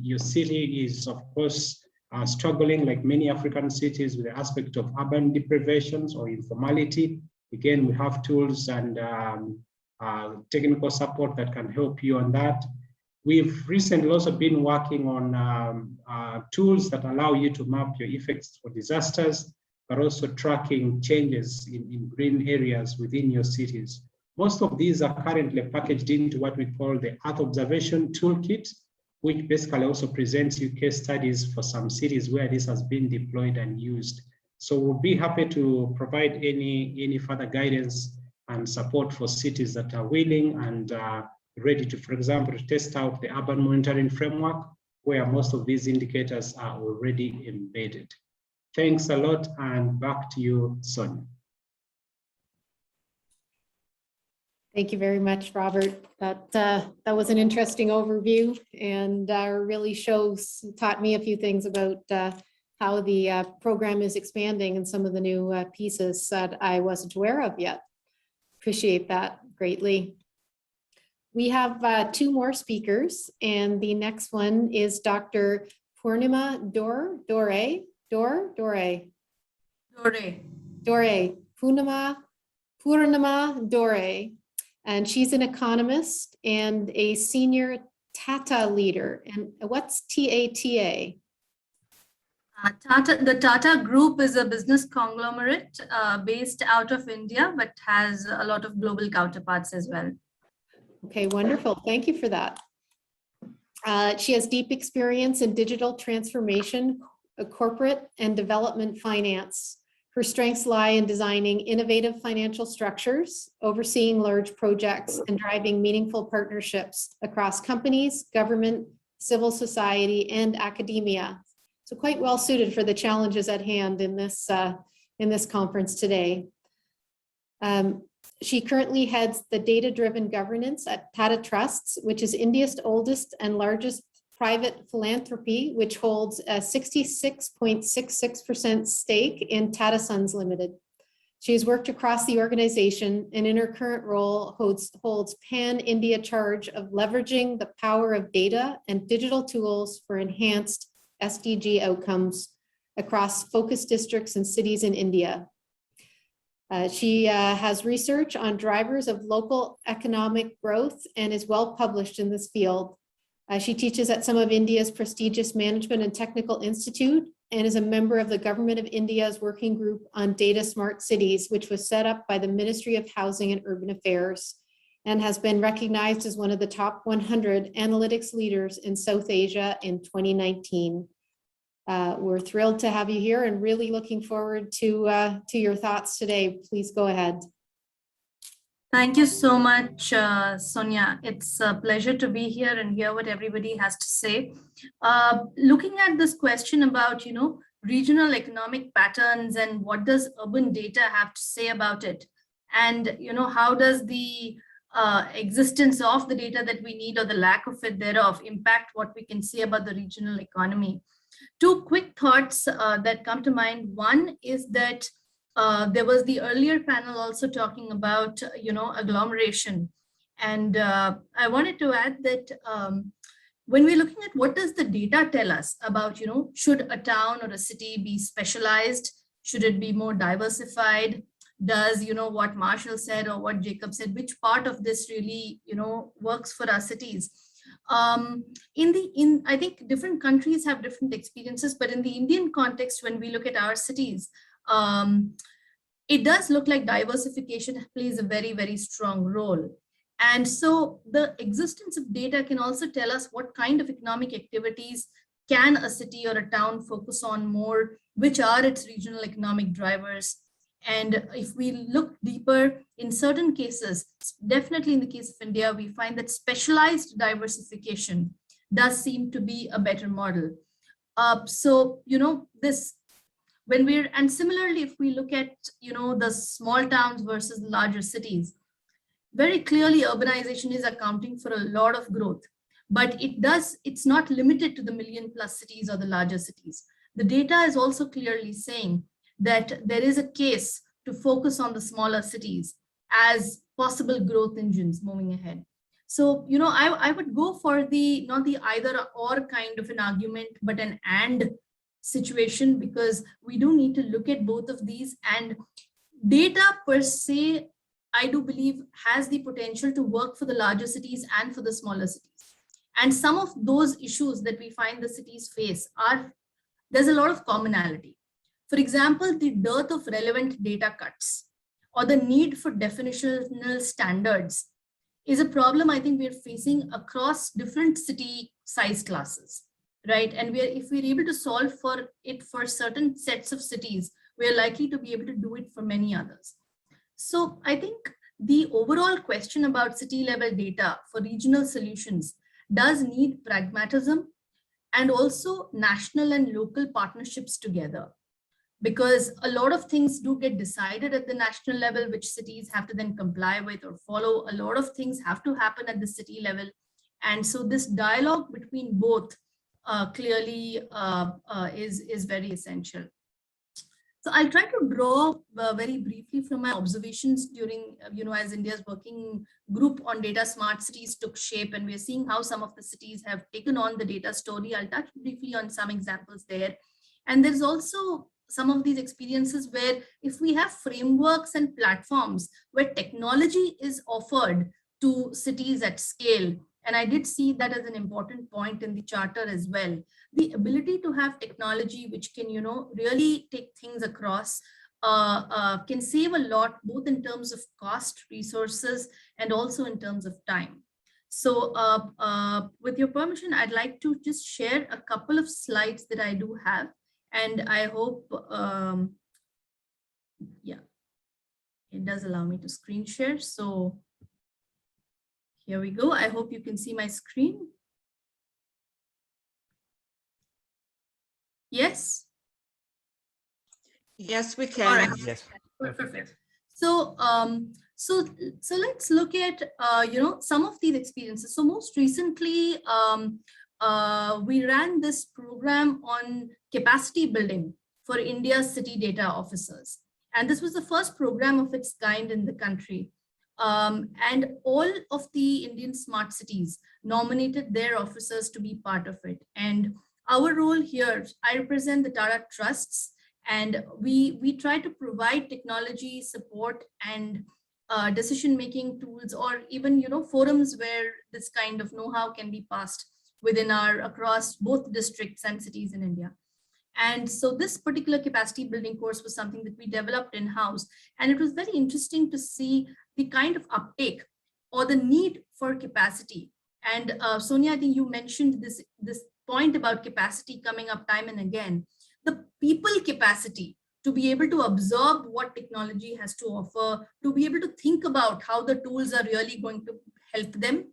your city is, of course, struggling like many African cities with the aspect of urban deprivations or informality, again, we have tools and technical support that can help you on that. We've recently also been working on tools that allow you to map your effects for disasters, but also tracking changes in green areas within your cities. Most of these are currently packaged into what we call the Earth Observation Toolkit, which basically also presents you case studies for some cities where this has been deployed and used. So we'll be happy to provide any further guidance and support for cities that are willing and ready to, for example, to test out the urban monitoring framework, where most of these indicators are already embedded. Thanks a lot, and back to you, Sonia. Thank you very much, Robert. That was an interesting overview, and really taught me a few things about how the program is expanding and some of the new pieces that I wasn't aware of yet. Appreciate that greatly. We have two more speakers, and the next one is Dr. Purnima Dore, Purnima Dore, and she's an economist and a senior Tata leader. And what's TATA? The Tata Group is a business conglomerate based out of India, but has a lot of global counterparts as well. Okay, wonderful. Thank you for that. She has deep experience in digital transformation, corporate and development finance. Her strengths lie in designing innovative financial structures, overseeing large projects, and driving meaningful partnerships across companies, government, civil society, and academia. So quite well suited for the challenges at hand in this conference today. She currently heads the data-driven governance at Tata Trusts, which is India's oldest and largest private philanthropy, which holds a 66.66% stake in Tata Sons Limited. She has worked across the organization, and in her current role holds pan-India charge of leveraging the power of data and digital tools for enhanced SDG outcomes across focus districts and cities in India. She has research on drivers of local economic growth and is well published in this field. She teaches at some of India's prestigious management and technical institute and is a member of the Government of India's working group on data smart cities, which was set up by the Ministry of Housing and Urban Affairs and has been recognized as one of the top 100 analytics leaders in South Asia in 2019. We're thrilled to have you here and really looking forward to your thoughts today. Please go ahead. Thank you so much, Sonia. It's a pleasure to be here and hear what everybody has to say. Looking at this question about, regional economic patterns and what does urban data have to say about it? And, how does the existence of the data that we need or the lack of it thereof impact what we can say about the regional economy? Two quick thoughts that come to mind. One is that there was the earlier panel also talking about, agglomeration. And I wanted to add that when we're looking at what does the data tell us about, should a town or a city be specialized? Should it be more diversified? Does, what Marshall said or what Jacob said, which part of this really, works for our cities? I think different countries have different experiences, but in the Indian context, when we look at our cities, it does look like diversification plays a very, very strong role. And so the existence of data can also tell us what kind of economic activities can a city or a town focus on more, which are its regional economic drivers. And if we look deeper, in certain cases, definitely in the case of India, we find that specialized diversification does seem to be a better model. And similarly, if we look at, the small towns versus the larger cities, very clearly urbanization is accounting for a lot of growth, but it's not limited to the million-plus cities or the larger cities. The data is also clearly saying that there is a case to focus on the smaller cities as possible growth engines moving ahead. So, I would go for not the either or kind of an argument, but an and situation, because we do need to look at both of these. And data per se, I do believe, has the potential to work for the larger cities and for the smaller cities. And some of those issues that we find the cities face there's a lot of commonality. For example, the dearth of relevant data cuts or the need for definitional standards is a problem I think we're facing across different city size classes, right? And if we're able to solve for it for certain sets of cities, we're likely to be able to do it for many others. So I think the overall question about city level data for regional solutions does need pragmatism and also national and local partnerships together, because a lot of things do get decided at the national level, which cities have to then comply with or follow. A lot of things have to happen at the city level. And so this dialogue between both clearly is very essential. So I'll try to draw very briefly from my observations during, as India's working group on data smart cities took shape, and we're seeing how some of the cities have taken on the data story. I'll touch briefly on some examples there. And there's also some of these experiences where if we have frameworks and platforms where technology is offered to cities at scale, and I did see that as an important point in the charter as well, the ability to have technology which can, really take things across can save a lot, both in terms of cost, resources, and also in terms of time. So with your permission, I'd like to just share a couple of slides that I do have. And I hope, it does allow me to screen share. So here we go. I hope you can see my screen. Yes? Yes, we can. All right. Yes. Perfect. So, so let's look at, some of these experiences. So most recently, we ran this program on capacity building for India's city data officers. And this was the first program of its kind in the country. And all of the Indian smart cities nominated their officers to be part of it. And our role here, I represent the Tata Trusts, and we try to provide technology support and decision-making tools, or even forums where this kind of know-how can be passed across both districts and cities in India. And so this particular capacity building course was something that we developed in-house. And it was very interesting to see the kind of uptake or the need for capacity. And Sonia, I think you mentioned this point about capacity coming up time and again. The people capacity to be able to absorb what technology has to offer, to be able to think about how the tools are really going to help them,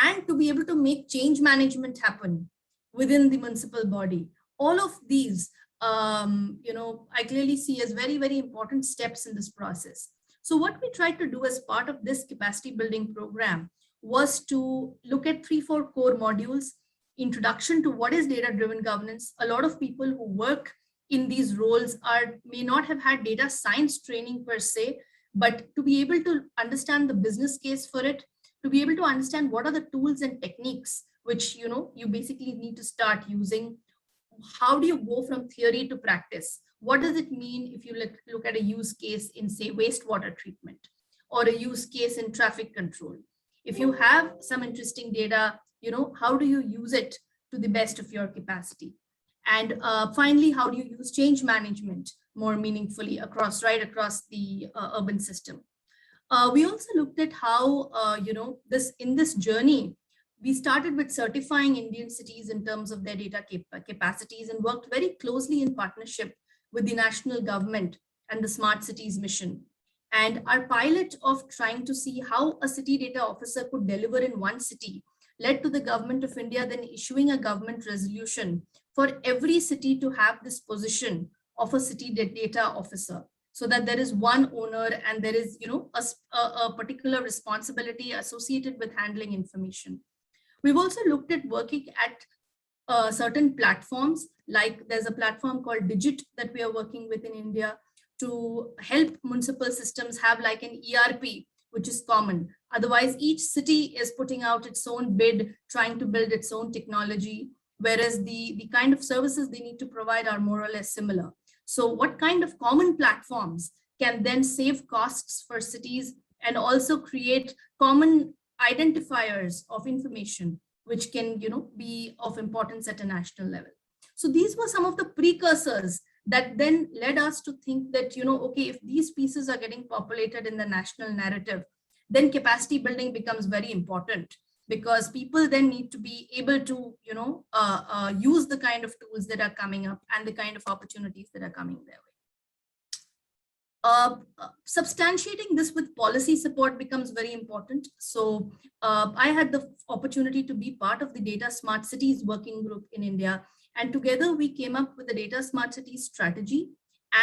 and to be able to make change management happen within the municipal body. All of these, I clearly see as very, very important steps in this process. So what we tried to do as part of this capacity building program was to look at 3-4 core modules: introduction to what is data-driven governance. A lot of people who work in these roles may not have had data science training per se, but to be able to understand the business case for it, to be able to understand what are the tools and techniques which you basically need to start using. How do you go from theory to practice? What does it mean if you look at a use case in, say, wastewater treatment, or a use case in traffic control? If you have some interesting data, how do you use it to the best of your capacity? And finally, how do you use change management more meaningfully right across the urban system? We also looked at how, in this journey, we started with certifying Indian cities in terms of their data capacities, and worked very closely in partnership with the national government and the Smart Cities mission. And our pilot of trying to see how a city data officer could deliver in one city led to the government of India then issuing a government resolution for every city to have this position of a city data officer, so that there is one owner and there is a particular responsibility associated with handling information. We've also looked at working at certain platforms, like there's a platform called Digit that we are working with in India to help municipal systems have like an ERP, which is common. Otherwise, each city is putting out its own bid, trying to build its own technology, whereas the kind of services they need to provide are more or less similar. So what kind of common platforms can then save costs for cities and also create common identifiers of information, which can be of importance at a national level? So these were some of the precursors that then led us to think that, okay, if these pieces are getting populated in the national narrative, then capacity building becomes very important, because people then need to be able to, use the kind of tools that are coming up and the kind of opportunities that are coming their way. Substantiating this with policy support becomes very important. So I had the opportunity to be part of the Data Smart Cities working group in India. And together we came up with the Data Smart Cities strategy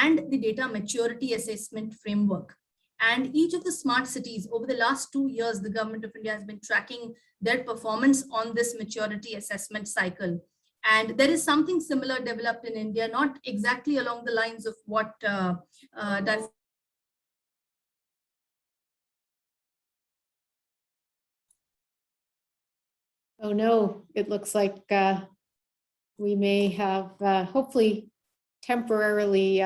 and the data maturity assessment framework. And each of the smart cities over the last 2 years, the government of India has been tracking their performance on this maturity assessment cycle. And there is something similar developed in India, not exactly along the lines of what Oh no, it looks like we may have hopefully temporarily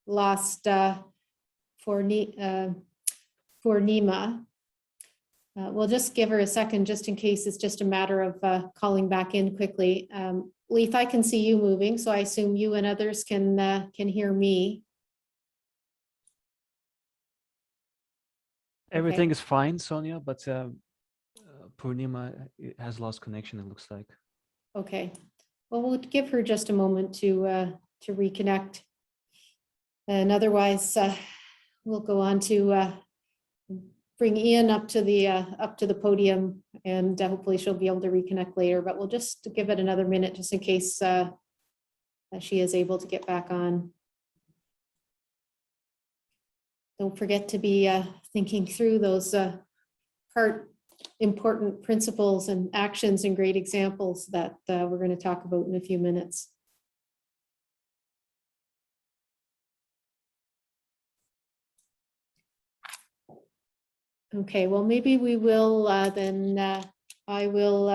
lost for Nima. We'll just give her a second just in case it's just a matter of calling back in quickly. Leith, I can see you moving, so I assume you and others can hear me. Everything is fine, Sonia, but Purnima has lost connection, it looks like. Okay, well, we'll give her just a moment to reconnect. And otherwise, we'll go on to bring Ian up to the podium, and hopefully she'll be able to reconnect later, but we'll just give it another minute just in case she is able to get back on. Don't forget to be thinking through those important principles and actions and great examples that we're going to talk about in a few minutes. Okay, well, maybe we will then I will,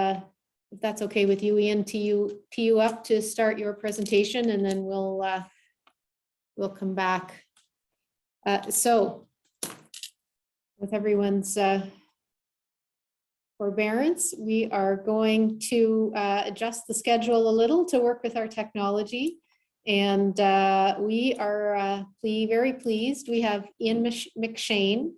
if that's okay with you, Ian, tee you up to start your presentation, and then we'll come back. So with everyone's forbearance. We are going to adjust the schedule a little to work with our technology. And we are very pleased. We have Ian McShane,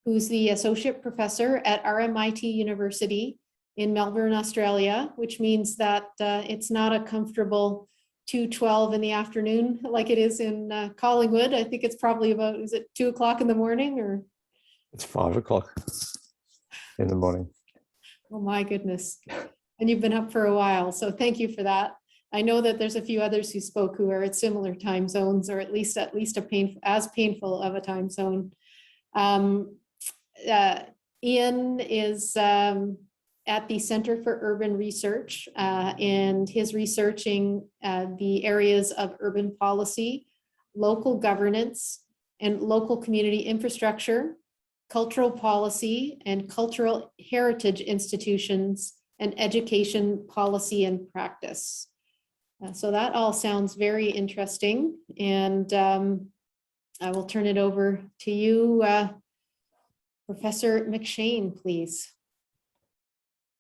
who's the associate professor at RMIT University in Melbourne, Australia, which means that it's not a comfortable 2:12 in the afternoon like it is in Collingwood. I think it's probably about, is it 2 o'clock in the morning or? It's 5 o'clock in the morning. Oh my goodness. And you've been up for a while, so thank you for that. I know that there's a few others who spoke who are at similar time zones, or at least as painful of a time zone. Ian is at the Center for Urban Research, and his researching the areas of urban policy, local governance, and local community infrastructure, cultural policy, and cultural heritage institutions, and education policy and practice. So that all sounds very interesting, and I will turn it over to you, Professor McShane, please.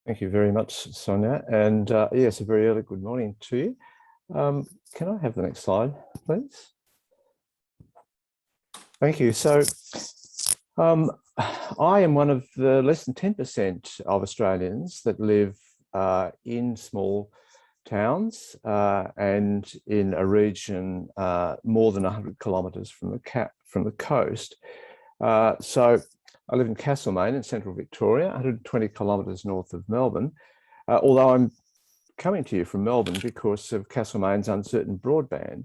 Thank you very much, Sonia. And yes, a very early good morning to you. Can I have the next slide, please? Thank you. So I am one of the less than 10% of Australians that live in small towns and in a region more than 100 kilometres from the coast. So I live in Castlemaine in central Victoria, 120 kilometres north of Melbourne, although I'm coming to you from Melbourne because of Castlemaine's uncertain broadband.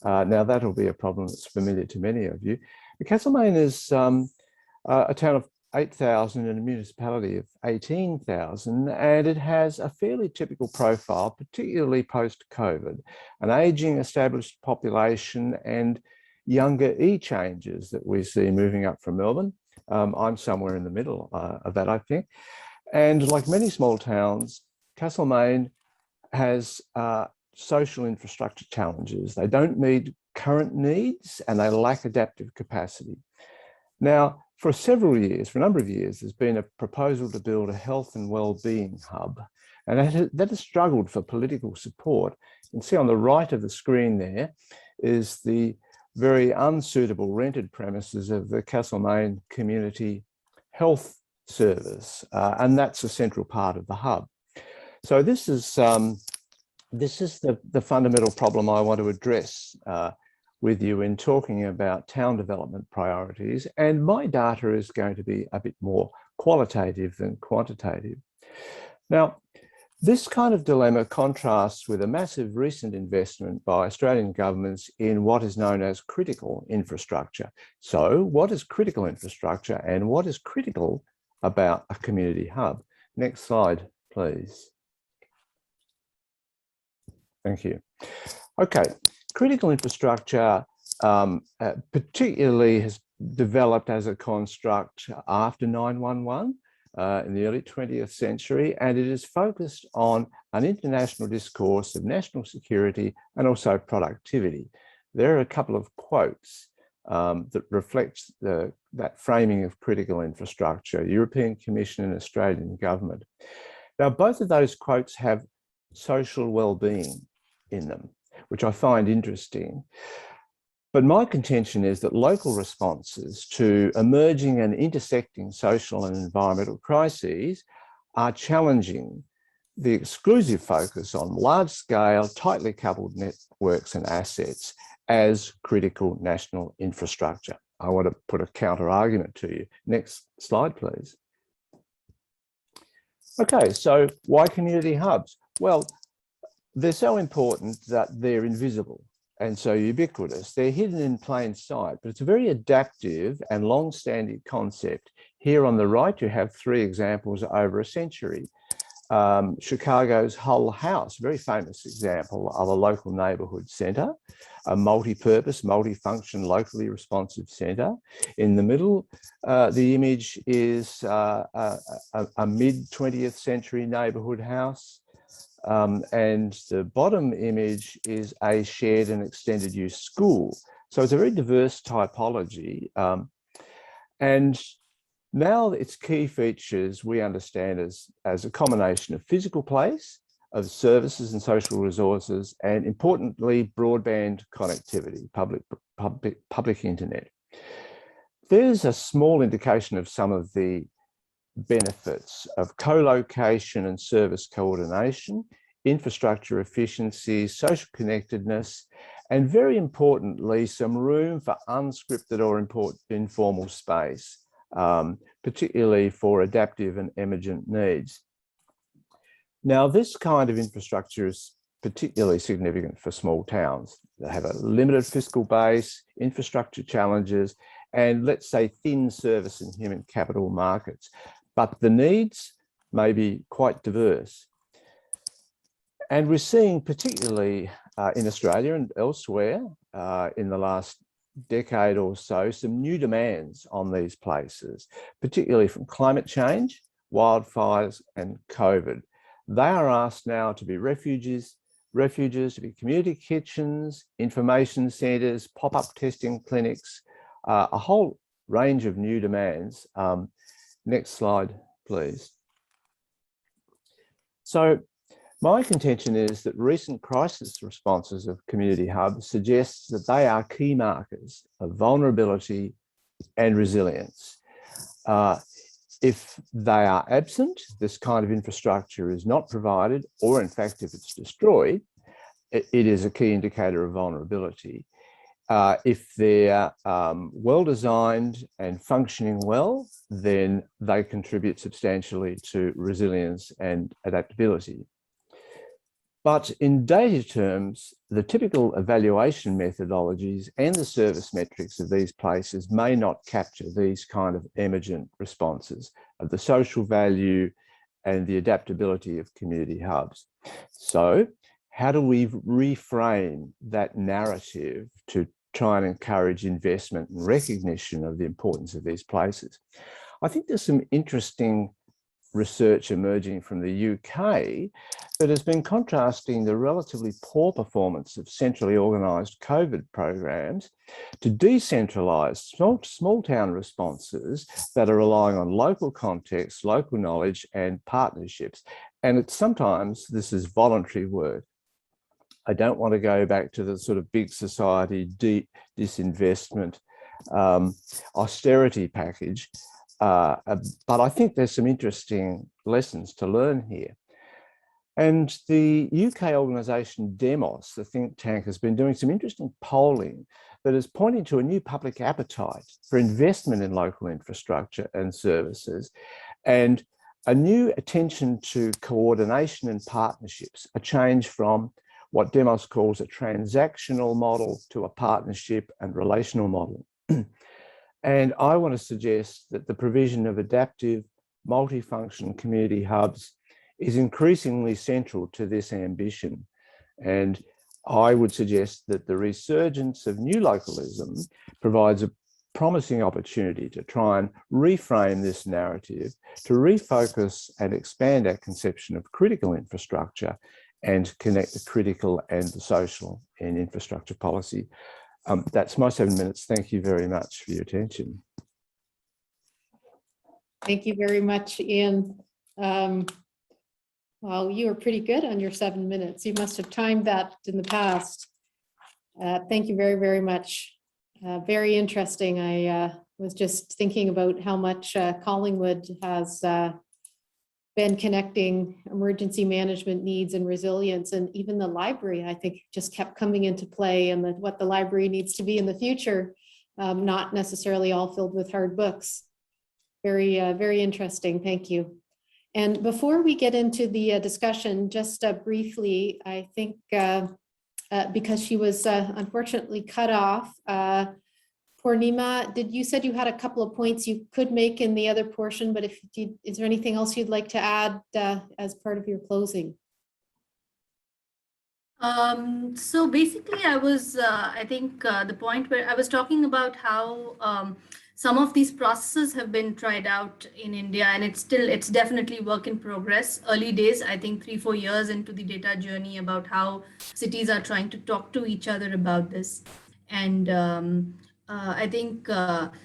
Now that'll be a problem that's familiar to many of you. But Castlemaine is a town of 8,000 and a municipality of 18,000, and it has a fairly typical profile, particularly post-COVID, an ageing established population and younger e-changes that we see moving up from Melbourne. I'm somewhere in the middle of that, I think. And like many small towns, Castlemaine has social infrastructure challenges. They don't meet current needs and they lack adaptive capacity. Now, for several years, for a number of years, there's been a proposal to build a health and wellbeing hub, and that has struggled for political support. You can see on the right of the screen there is the very unsuitable rented premises of the Castlemaine Community Health Service, and that's a central part of the hub. So this is the fundamental problem I want to address with you in talking about town development priorities, and my data is going to be a bit more qualitative than quantitative. Now, this kind of dilemma contrasts with a massive recent investment by Australian governments in what is known as critical infrastructure. So what is critical infrastructure and what is critical about a community hub? Next slide, please. Thank you. Okay, critical infrastructure particularly has developed as a construct after 9/11. In the early 20th century, and it is focused on an international discourse of national security and also productivity. There are a couple of quotes that reflect that framing of critical infrastructure, European Commission and Australian government. Now, both of those quotes have social well-being in them, which I find interesting. But my contention is that local responses to emerging and intersecting social and environmental crises are challenging the exclusive focus on large-scale, tightly coupled networks and assets as critical national infrastructure. I want to put a counter-argument to you. Next slide, please. Okay, so why community hubs? Well, they're so important that they're invisible and so ubiquitous. They're hidden in plain sight, but it's a very adaptive and long-standing concept. Here on the right, you have 3 examples over a century. Chicago's Hull House, very famous example of a local neighbourhood centre, a multi-purpose, multi-function, locally responsive centre. In the middle, the image is a mid-20th century neighbourhood house. And the bottom image is a shared and extended use school. So it's a very diverse typology. And Now its key features we understand as a combination of physical place, of services and social resources, and importantly, broadband connectivity, public internet. There's a small indication of some of the benefits of co-location and service coordination, infrastructure efficiency, social connectedness, and very importantly, some room for unscripted or informal space, particularly for adaptive and emergent needs. Now, this kind of infrastructure is particularly significant for small towns that have a limited fiscal base, infrastructure challenges, and let's say thin service and human capital markets. But the needs may be quite diverse. And we're seeing, particularly in Australia and elsewhere in the last decade or so, some new demands on these places, particularly from climate change, wildfires, and COVID. They are asked now to be refuges, to be community kitchens, information centres, pop-up testing clinics, a whole range of new demands. Next slide, please. So my contention is that recent crisis responses of community hubs suggests that they are key markers of vulnerability and resilience. If they are absent, this kind of infrastructure is not provided, or in fact, if it's destroyed, it is a key indicator of vulnerability. If they're well-designed and functioning well, then they contribute substantially to resilience and adaptability. But in data terms, the typical evaluation methodologies and the service metrics of these places may not capture these kind of emergent responses of the social value and the adaptability of community hubs. So how do we reframe that narrative to try and encourage investment and recognition of the importance of these places? I think there's some interesting research emerging from the UK that has been contrasting the relatively poor performance of centrally organised COVID programs to decentralised small town responses that are relying on local context, local knowledge and partnerships. And sometimes this is voluntary work. I don't want to go back to the sort of big society disinvestment austerity package, but I think there's some interesting lessons to learn here. And the UK organisation Demos, the think tank, has been doing some interesting polling that is pointing to a new public appetite for investment in local infrastructure and services, and a new attention to coordination and partnerships, a change from what Demos calls a transactional model to a partnership and relational model. And I want to suggest that the provision of adaptive, multifunction community hubs is increasingly central to this ambition. And I would suggest that the resurgence of new localism provides a promising opportunity to try and reframe this narrative, to refocus and expand our conception of critical infrastructure and connect the critical and the social in infrastructure policy. That's my 7 minutes. Thank you very much for your attention. Thank you very much, Ian. Well, you were pretty good on your 7 minutes. You must have timed that in the past. Thank you very, very much. Very interesting. I was just thinking about how much Collingwood has been connecting emergency management needs and resilience, and even the library, I think, just kept coming into play, and what the library needs to be in the future, not necessarily all filled with hard books. Very, very interesting. Thank you. And before we get into the discussion, just briefly, I think because she was unfortunately cut off, Purnima, you said you had a couple of points you could make in the other portion, but is there anything else you'd like to add as part of your closing? So basically, I think the point where I was talking about how some of these processes have been tried out in India, and it's definitely work in progress. Early days, I think 3-4 years into the data journey, about how cities are trying to talk to each other about this. And I think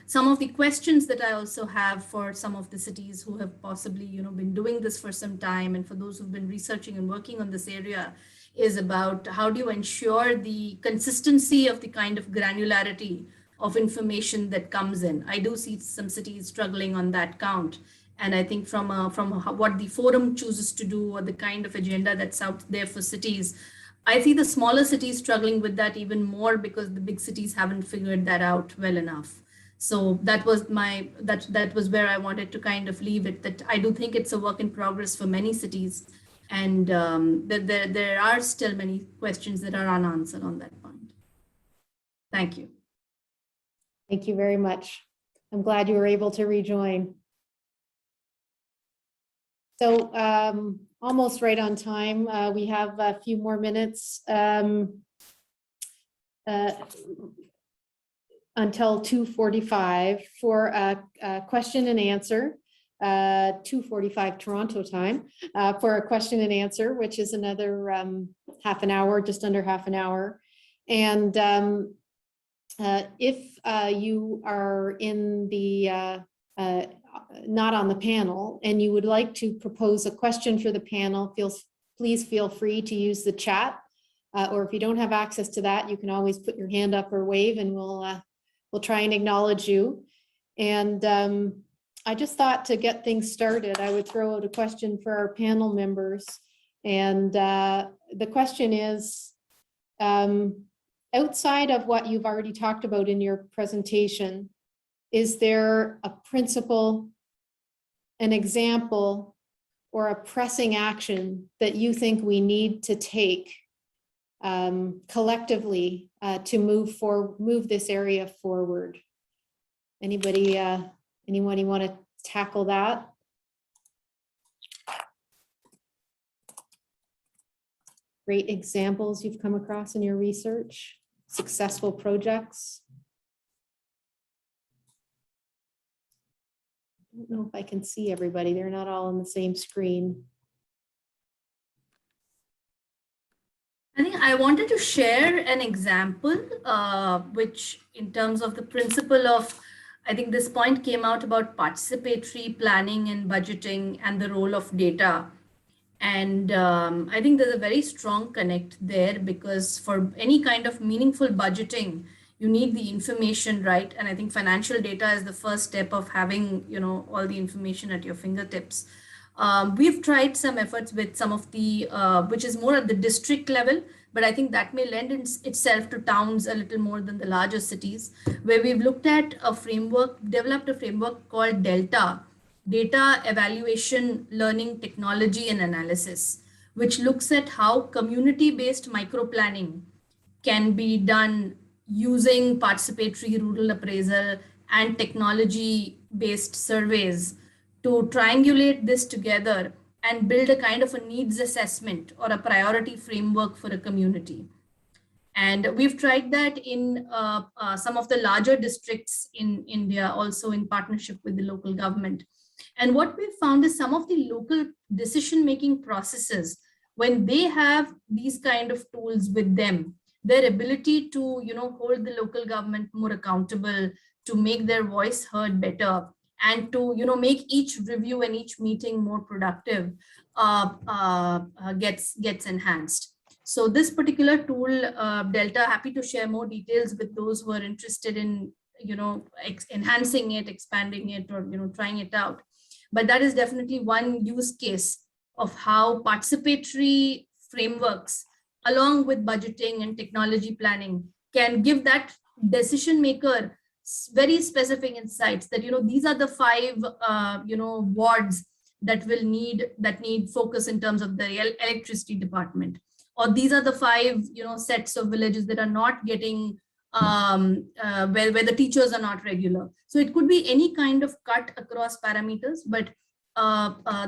some of the questions that I also have for some of the cities who have possibly, been doing this for some time, and for those who've been researching and working on this area, is about how do you ensure the consistency of the kind of granularity of information that comes in. I do see some cities struggling on that count. And I think from what the forum chooses to do, or the kind of agenda that's out there for cities, I see the smaller cities struggling with that even more, because the big cities haven't figured that out well enough. So that was that was where I wanted to kind of leave it, that I do think it's a work in progress for many cities, and that there are still many questions that are unanswered on that point. Thank you. Thank you very much. I'm glad you were able to rejoin. So almost right on time. We have a few more minutes until 2:45 for a question and answer, 2:45 Toronto time, for a question and answer, which is another half an hour, just under half an hour. And if you are in the not on the panel and you would like to propose a question for the panel, please feel free to use the chat, or if you don't have access to that, you can always put your hand up or wave, and we'll try and acknowledge you. And I just thought, to get things started, I would throw out a question for our panel members. And the question is, outside of what you've already talked about in your presentation, is there a principle, an example, or a pressing action that you think we need to take collectively to move this area forward? Anyone you want to tackle that? Great examples you've come across in your research, successful projects. I don't know if I can see everybody. They're not all on the same screen. I think I wanted to share an example, which in terms of the principle of, I think this point came out about participatory planning and budgeting and the role of data. And I think there's a very strong connect there, because for any kind of meaningful budgeting, you need the information, right? And I think financial data is the first step of having, all the information at your fingertips. We've tried some efforts with some of the, which is more at the district level, but I think that may lend itself to towns a little more than the larger cities, where we've looked at a framework, developed a framework called Delta, Data Evaluation, Learning, Technology and Analysis, which looks at how community-based microplanning can be done using participatory rural appraisal and technology-based surveys to triangulate this together and build a kind of a needs assessment or a priority framework for a community. And we've tried that in some of the larger districts in India, also in partnership with the local government. And what we found is some of the local decision-making processes, when they have these kind of tools with them, their ability to, hold the local government more accountable, to make their voice heard better, and to, make each review and each meeting more productive, gets enhanced. So this particular tool, Delta, happy to share more details with those who are interested in, enhancing it, expanding it, or, trying it out. But that is definitely one use case of how participatory frameworks, along with budgeting and technology planning, can give that decision maker very specific insights that, these are the 5, wards that need focus in terms of the electricity department, or these are the 5, sets of villages that are not getting, where the teachers are not regular. So it could be any kind of cut across parameters, but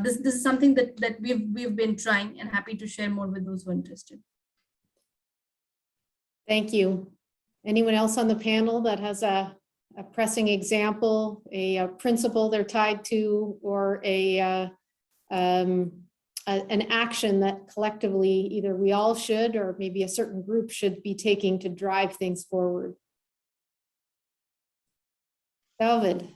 this is something that we've been trying, and happy to share more with those who are interested. Thank you. Anyone else on the panel that has a pressing example, a principle they're tied to, or an action that collectively either we all should, or maybe a certain group should be taking to drive things forward? David.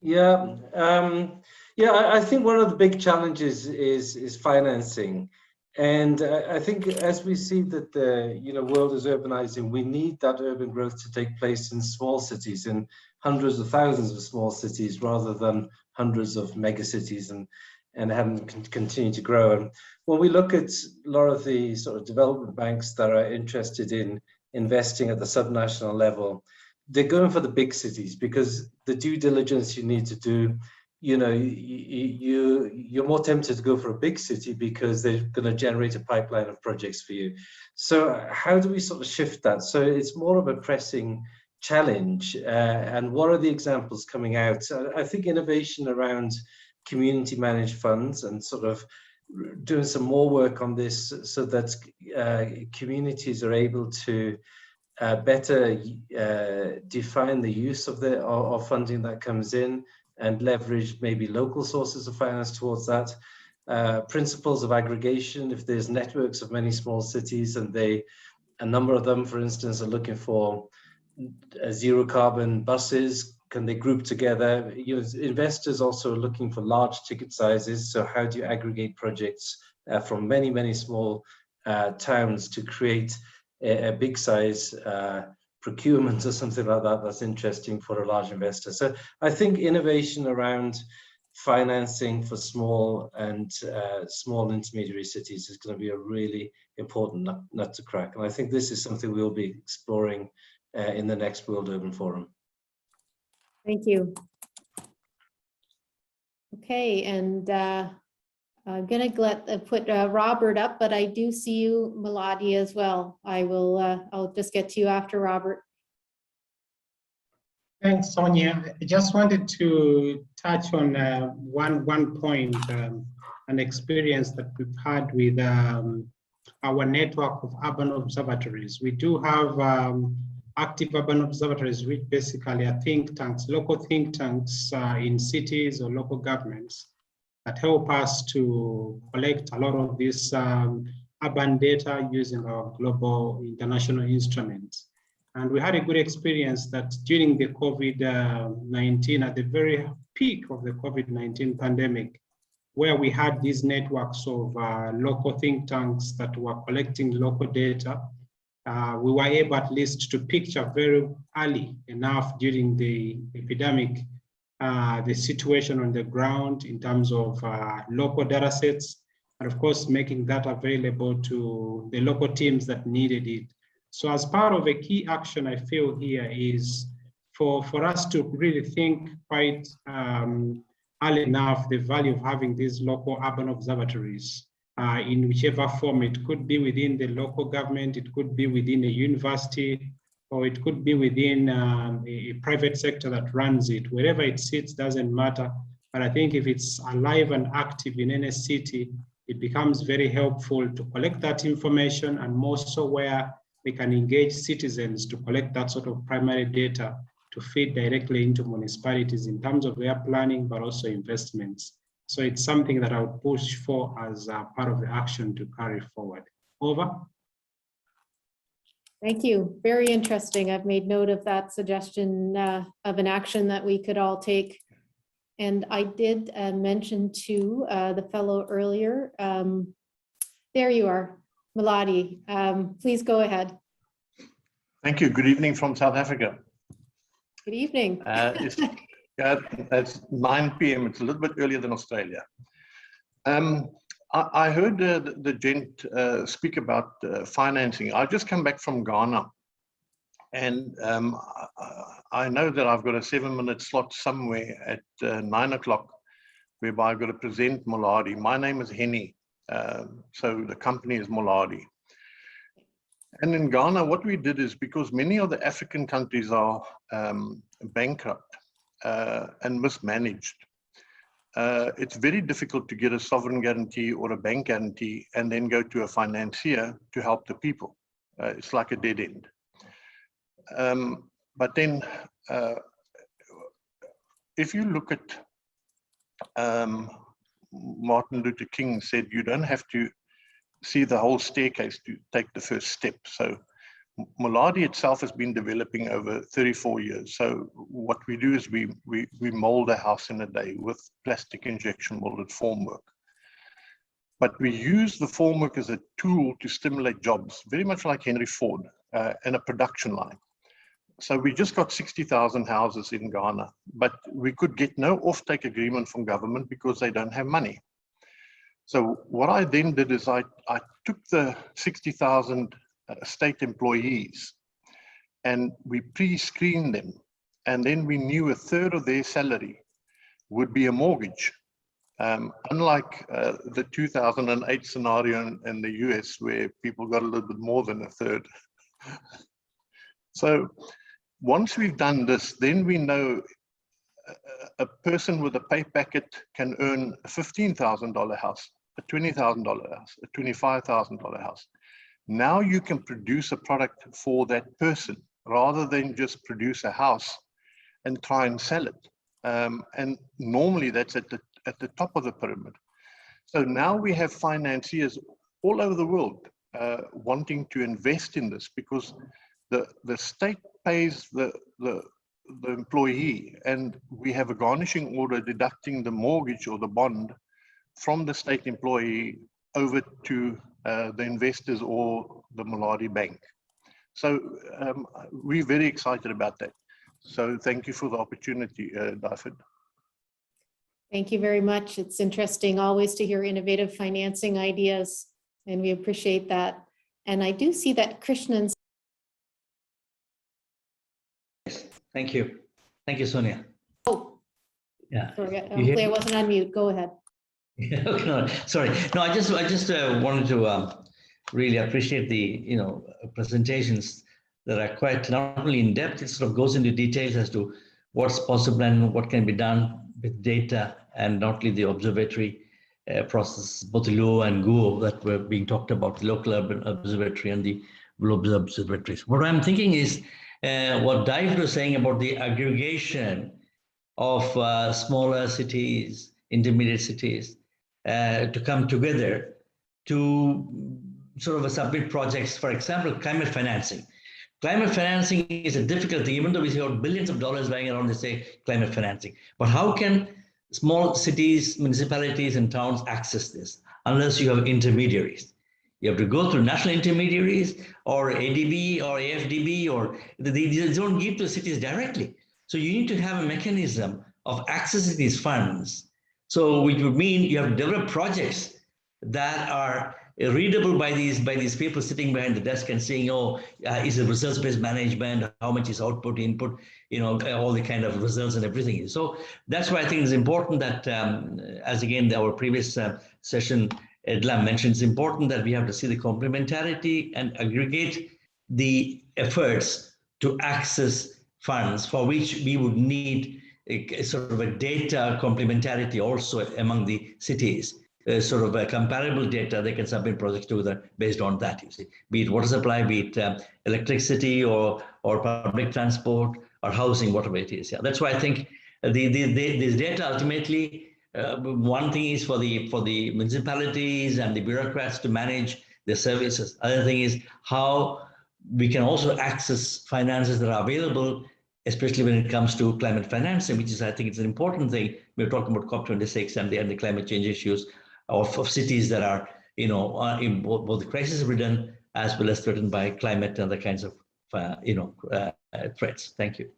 Yeah, I think one of the big challenges is financing. And I think as we see that the world is urbanizing, we need that urban growth to take place in small cities, in hundreds of thousands of small cities, rather than hundreds of megacities, and having continue to grow. And when we look at a lot of the sort of development banks that are interested in investing at the subnational level, they're going for the big cities because the due diligence you need to do, you're more tempted to go for a big city because they're going to generate a pipeline of projects for you. So how do we sort of shift that? So it's more of a pressing challenge. And what are the examples coming out? I think innovation around community managed funds and sort of doing some more work on this so that communities are able to better define the use of funding that comes in and leverage maybe local sources of finance towards that. Principles of aggregation, if there's networks of many small cities and a number of them, for instance, are looking for zero carbon buses, can they group together? Investors also are looking for large ticket sizes. So how do you aggregate projects from many, many small towns to create a big size procurement or something like that that's interesting for a large investor. So I think innovation around financing for small and small intermediary cities is going to be a really important nut to crack. And I think this is something we'll be exploring in the next World Urban Forum. Thank you. Okay, and I'm gonna put Robert up, but I do see you, Melody, as well. I'll just get to you after Robert. Thanks, Sonia. I just wanted to touch on one point, an experience that we've had with our network of urban observatories. We do have active urban observatories, which basically are think tanks, local think tanks in cities or local governments that help us to collect a lot of this urban data using our global international instruments. And we had a good experience that during the COVID-19, at the very peak of the COVID-19 pandemic, where we had these networks of local think tanks that were collecting local data, we were able at least to picture very early enough during the epidemic the situation on the ground in terms of local data sets, and of course, making that available to the local teams that needed it. So as part of a key action I feel here is for us to really think quite early enough the value of having these local urban observatories in whichever form. It could be within the local government, it could be within a university, or it could be within a private sector that runs it. Wherever it sits doesn't matter. But I think if it's alive and active in any city, it becomes very helpful to collect that information, and more so where we can engage citizens to collect that sort of primary data to feed directly into municipalities in terms of their planning, but also investments. So it's something that I would push for as part of the action to carry forward. Over. Thank you. Very interesting. I've made note of that suggestion of an action that we could all take. And I did mention to the fellow earlier. There you are, Melody. Please go ahead. Thank you. Good evening from South Africa. Good evening. It's 9 p.m. It's a little bit earlier than Australia. I heard the gent speak about financing. I just come back from Ghana, and I know that I've got a 7-minute slot somewhere at 9 o'clock, whereby I've got to present Moladi. My name is Henny, so the company is Moladi. And in Ghana, what we did is, because many of the African countries are bankrupt and mismanaged, it's very difficult to get a sovereign guarantee or a bank guarantee and then go to a financier to help the people. It's like a dead end. But then, if you look at Martin Luther King said, you don't have to see the whole staircase to take the first step. So Maladi itself has been developing over 34 years. So what we do is we mold a house in a day with plastic injection molded formwork. But we use the formwork as a tool to stimulate jobs, very much like Henry Ford and a production line. So we just got 60,000 houses in Ghana, but we could get no offtake agreement from government because they don't have money. So what I then did is I took the 60,000 state employees and we pre-screened them. And then we knew a third of their salary would be a mortgage. Unlike the 2008 scenario in the US where people got a little bit more than a third. So once we've done this, then we know a person with a pay packet can earn a $15,000 house, a $20,000 house, a $25,000 house. Now you can produce a product for that person rather than just produce a house and try and sell it. And normally that's at the top of the pyramid. So now we have financiers all over the world wanting to invest in this because the state pays the employee, and we have a garnishing order deducting the mortgage or the bond from the state employee over to the investors or the Maladi Bank. So we're very excited about that. So thank you for the opportunity, David. Thank you very much. It's interesting always to hear innovative financing ideas, and we appreciate that. And I do see that Krishnan's. Thank you. Thank you, Sonia. Oh, yeah. Sorry, hopefully I wasn't on mute. Go ahead. Okay, no, sorry. No, I just wanted to really appreciate the presentations that are quite not only in depth. It sort of goes into details as to what's possible and what can be done with data, and not only the observatory process, both the LUO and GUO that were being talked about, the local urban observatory and the global observatories. What I'm thinking is what David was saying about the aggregation of smaller cities, intermediate cities, to come together to sort of submit projects, for example, climate financing. Climate financing is a difficult thing, even though we see billions of dollars lying around, they say climate financing. But how can small cities, municipalities, and towns access this unless you have intermediaries? You have to go through national intermediaries or ADB or AFDB, or they don't give to cities directly. So you need to have a mechanism of accessing these funds. So which would mean you have to develop projects that are readable by these people sitting behind the desk and saying, oh, is it results-based management? How much is output, input, all the kind of results and everything. So that's why I think it's important that, as again, our previous session, Edla mentioned, it's important that we have to see the complementarity and aggregate the efforts to access funds, for which we would need a sort of a data complementarity also among the cities. Sort of a comparable data they can submit projects to based on that, you see, be it water supply, be it electricity or public transport or housing, whatever it is. Yeah, that's why I think this data ultimately, one thing is for the municipalities and the bureaucrats to manage their services. Other thing is how we can also access finances that are available, especially when it comes to climate financing, which is, I think, it's an important thing. We're talking about COP26 and the climate change issues of cities that are, in both the crisis ridden as well as threatened by climate and other kinds of, threats. Thank you.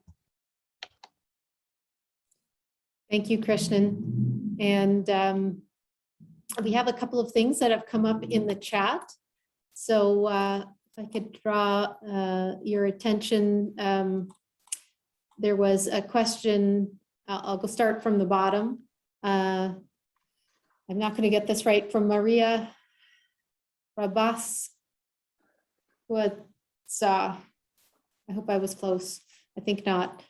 Thank you, Krishnan. And we have a couple of things that have come up in the chat. So if I could draw your attention, there was a question. I'll go start from the bottom. I'm not going to get this right, from Maria Rabas. I hope I was close. I think not.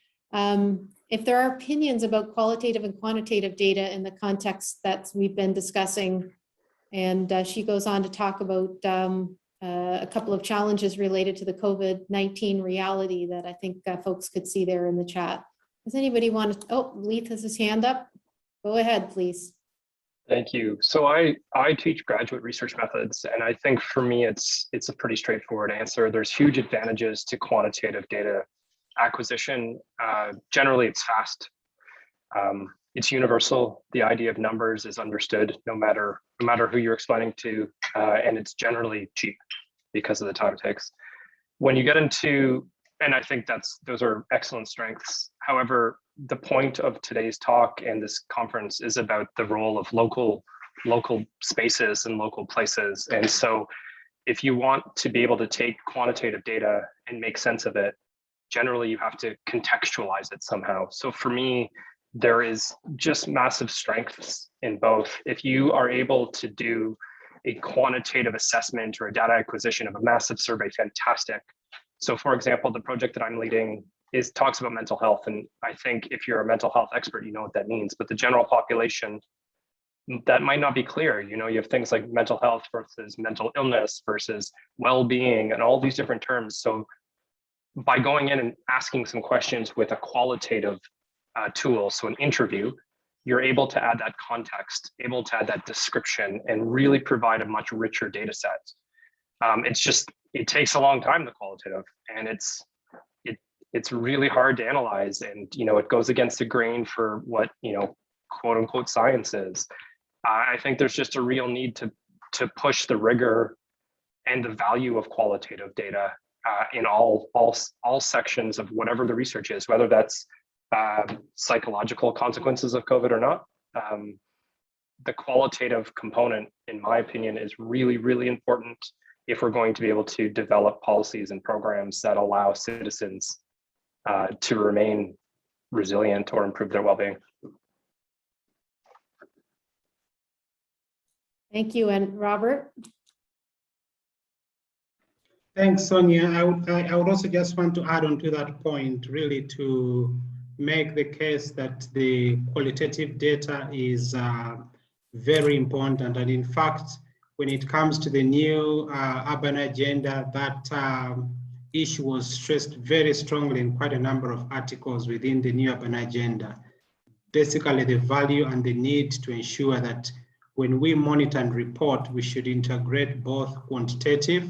If there are opinions about qualitative and quantitative data in the context that we've been discussing, and she goes on to talk about a couple of challenges related to the COVID-19 reality that I think folks could see there in the chat. Does anybody want to, oh, Leith has his hand up. Go ahead, please. Thank you. So I teach graduate research methods, and I think for me it's a pretty straightforward answer. There's huge advantages to quantitative data acquisition. Generally, it's fast. It's universal. The idea of numbers is understood no matter who you're explaining to, and it's generally cheap because of the time it takes. When you get into, and I think those are excellent strengths. However, the point of today's talk and this conference is about the role of local spaces and local places. And so if you want to be able to take quantitative data and make sense of it, generally you have to contextualize it somehow. So for me, there is just massive strengths in both. If you are able to do a quantitative assessment or a data acquisition of a massive survey, fantastic. So for example, the project that I'm leading talks about mental health. And I think if you're a mental health expert, you know what that means, but the general population, that might not be clear. You know, you have things like mental health versus mental illness versus well-being and all these different terms. So by going in and asking some questions with a qualitative tool, so an interview, you're able to add that context, able to add that description and really provide a much richer data set. It takes a long time, the qualitative, and it's really hard to analyze, and it goes against the grain for what quote unquote science is. I think there's just a real need to push the rigor and the value of qualitative data in all sections of whatever the research is, whether that's psychological consequences of COVID or not. The qualitative component, in my opinion, is really, really important if we're going to be able to develop policies and programs that allow citizens to remain resilient or improve their well-being. Thank you. And Robert? Thanks, Sonia. I would also just want to add on to that point, really, to make the case that the qualitative data is very important. And in fact, when it comes to the new urban agenda, that issue was stressed very strongly in quite a number of articles within the new urban agenda. Basically, the value and the need to ensure that when we monitor and report, we should integrate both quantitative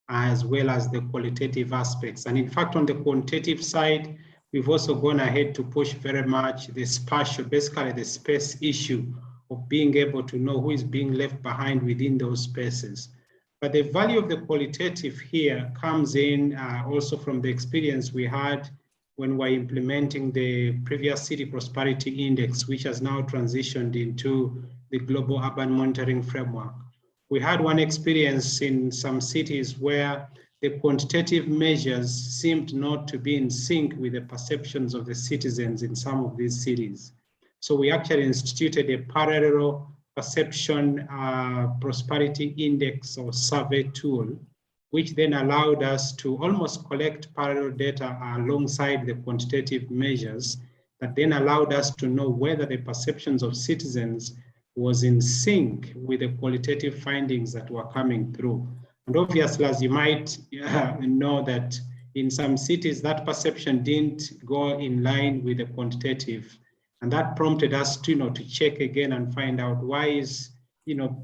as well as the qualitative aspects. And in fact, on the quantitative side, we've also gone ahead to push very much the spatial, basically the space issue of being able to know who is being left behind within those spaces. But the value of the qualitative here comes in also from the experience we had when we're implementing the previous City Prosperity Index, which has now transitioned into the Global Urban Monitoring Framework. We had one experience in some cities where the quantitative measures seemed not to be in sync with the perceptions of the citizens in some of these cities. So we actually instituted a parallel perception prosperity index or survey tool, which then allowed us to almost collect parallel data alongside the quantitative measures that then allowed us to know whether the perceptions of citizens was in sync with the qualitative findings that were coming through. And obviously, as you might know, that in some cities, that perception didn't go in line with the quantitative. And that prompted us to check again and find out why is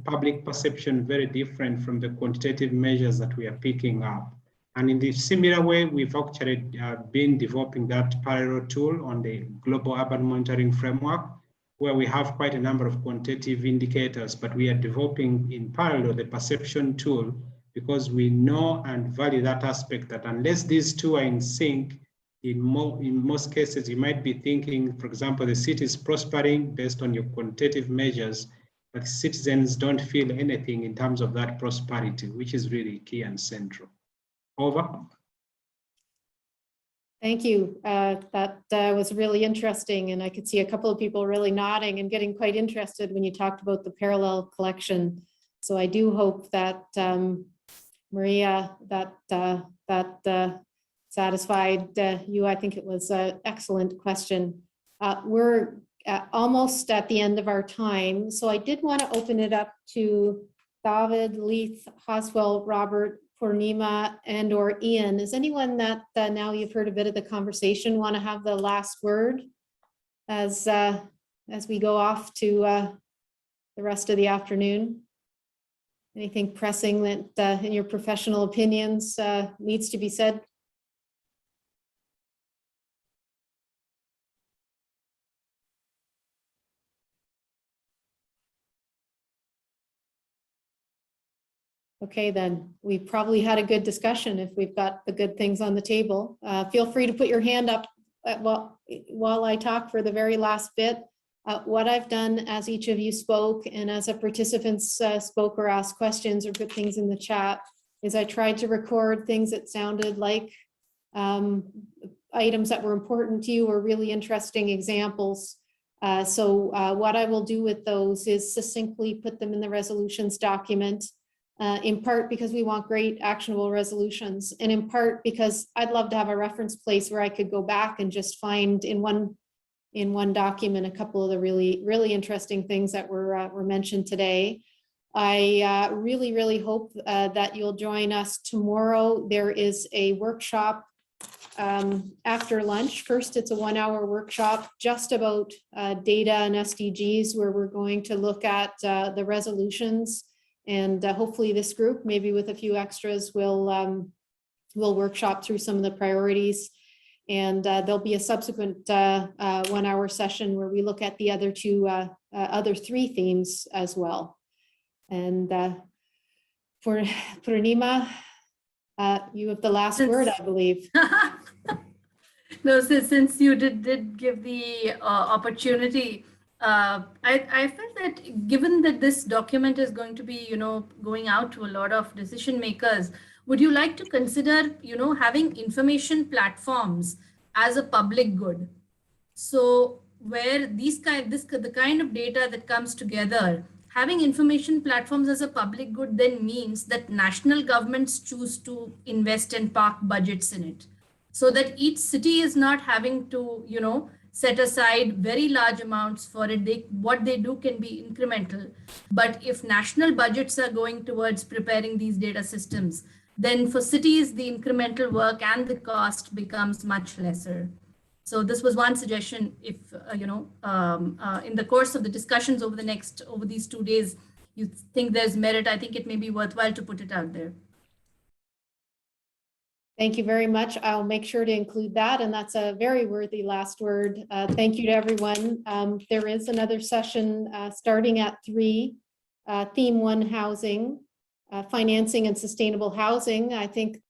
public perception very different from the quantitative measures that we are picking up. And in the similar way, we've actually been developing that parallel tool on the Global Urban Monitoring Framework, where we have quite a number of quantitative indicators, but we are developing in parallel the perception tool, because we know and value that aspect that unless these two are in sync, in most cases, you might be thinking, for example, the city is prospering based on your quantitative measures, but citizens don't feel anything in terms of that prosperity, which is really key and central. Over. Thank you. That was really interesting. And I could see a couple of people really nodding and getting quite interested when you talked about the parallel collection. So I do hope that, Maria, that satisfied you. I think it was an excellent question. We're almost at the end of our time. So I did want to open it up to David, Leith, Hoswell, Robert, Purnima, and or Ian. Is anyone that now you've heard a bit of the conversation want to have the last word as we go off to the rest of the afternoon? Anything pressing that in your professional opinions needs to be said? Okay, then we probably had a good discussion if we've got the good things on the table. Feel free to put your hand up while I talk for the very last bit. What I've done as each of you spoke and as the participants spoke or asked questions or put things in the chat is I tried to record things that sounded like items that were important to you or really interesting examples. So what I will do with those is succinctly put them in the resolutions document. In part because we want great actionable resolutions, and in part because I'd love to have a reference place where I could go back and just find in one document a couple of the really interesting things that were mentioned today. I really hope that you'll join us tomorrow. There is a workshop after lunch. First, it's a 1-hour workshop just about data and SDGs, where we're going to look at the resolutions. And hopefully this group, maybe with a few extras, will workshop through some of the priorities. And there'll be a subsequent 1-hour session where we look at the other three themes as well. And for Purnima, you have the last word, I believe. No, since you did give the opportunity, I felt that given that this document is going to be, going out to a lot of decision makers, would you like to consider, having information platforms as a public good? So where the kind of data that comes together, having information platforms as a public good then means that national governments choose to invest and park budgets in it, so that each city is not having to, set aside very large amounts for it. What they do can be incremental. But if national budgets are going towards preparing these data systems, then for cities, the incremental work and the cost becomes much lesser. So this was one suggestion. If, in the course of the discussions over these 2 days, you think there's merit, I think it may be worthwhile to put it out there. Thank you very much. I'll make sure to include that. And that's a very worthy last word. Thank you to everyone. There is another session starting at 3, theme 1 housing, financing and sustainable housing. I think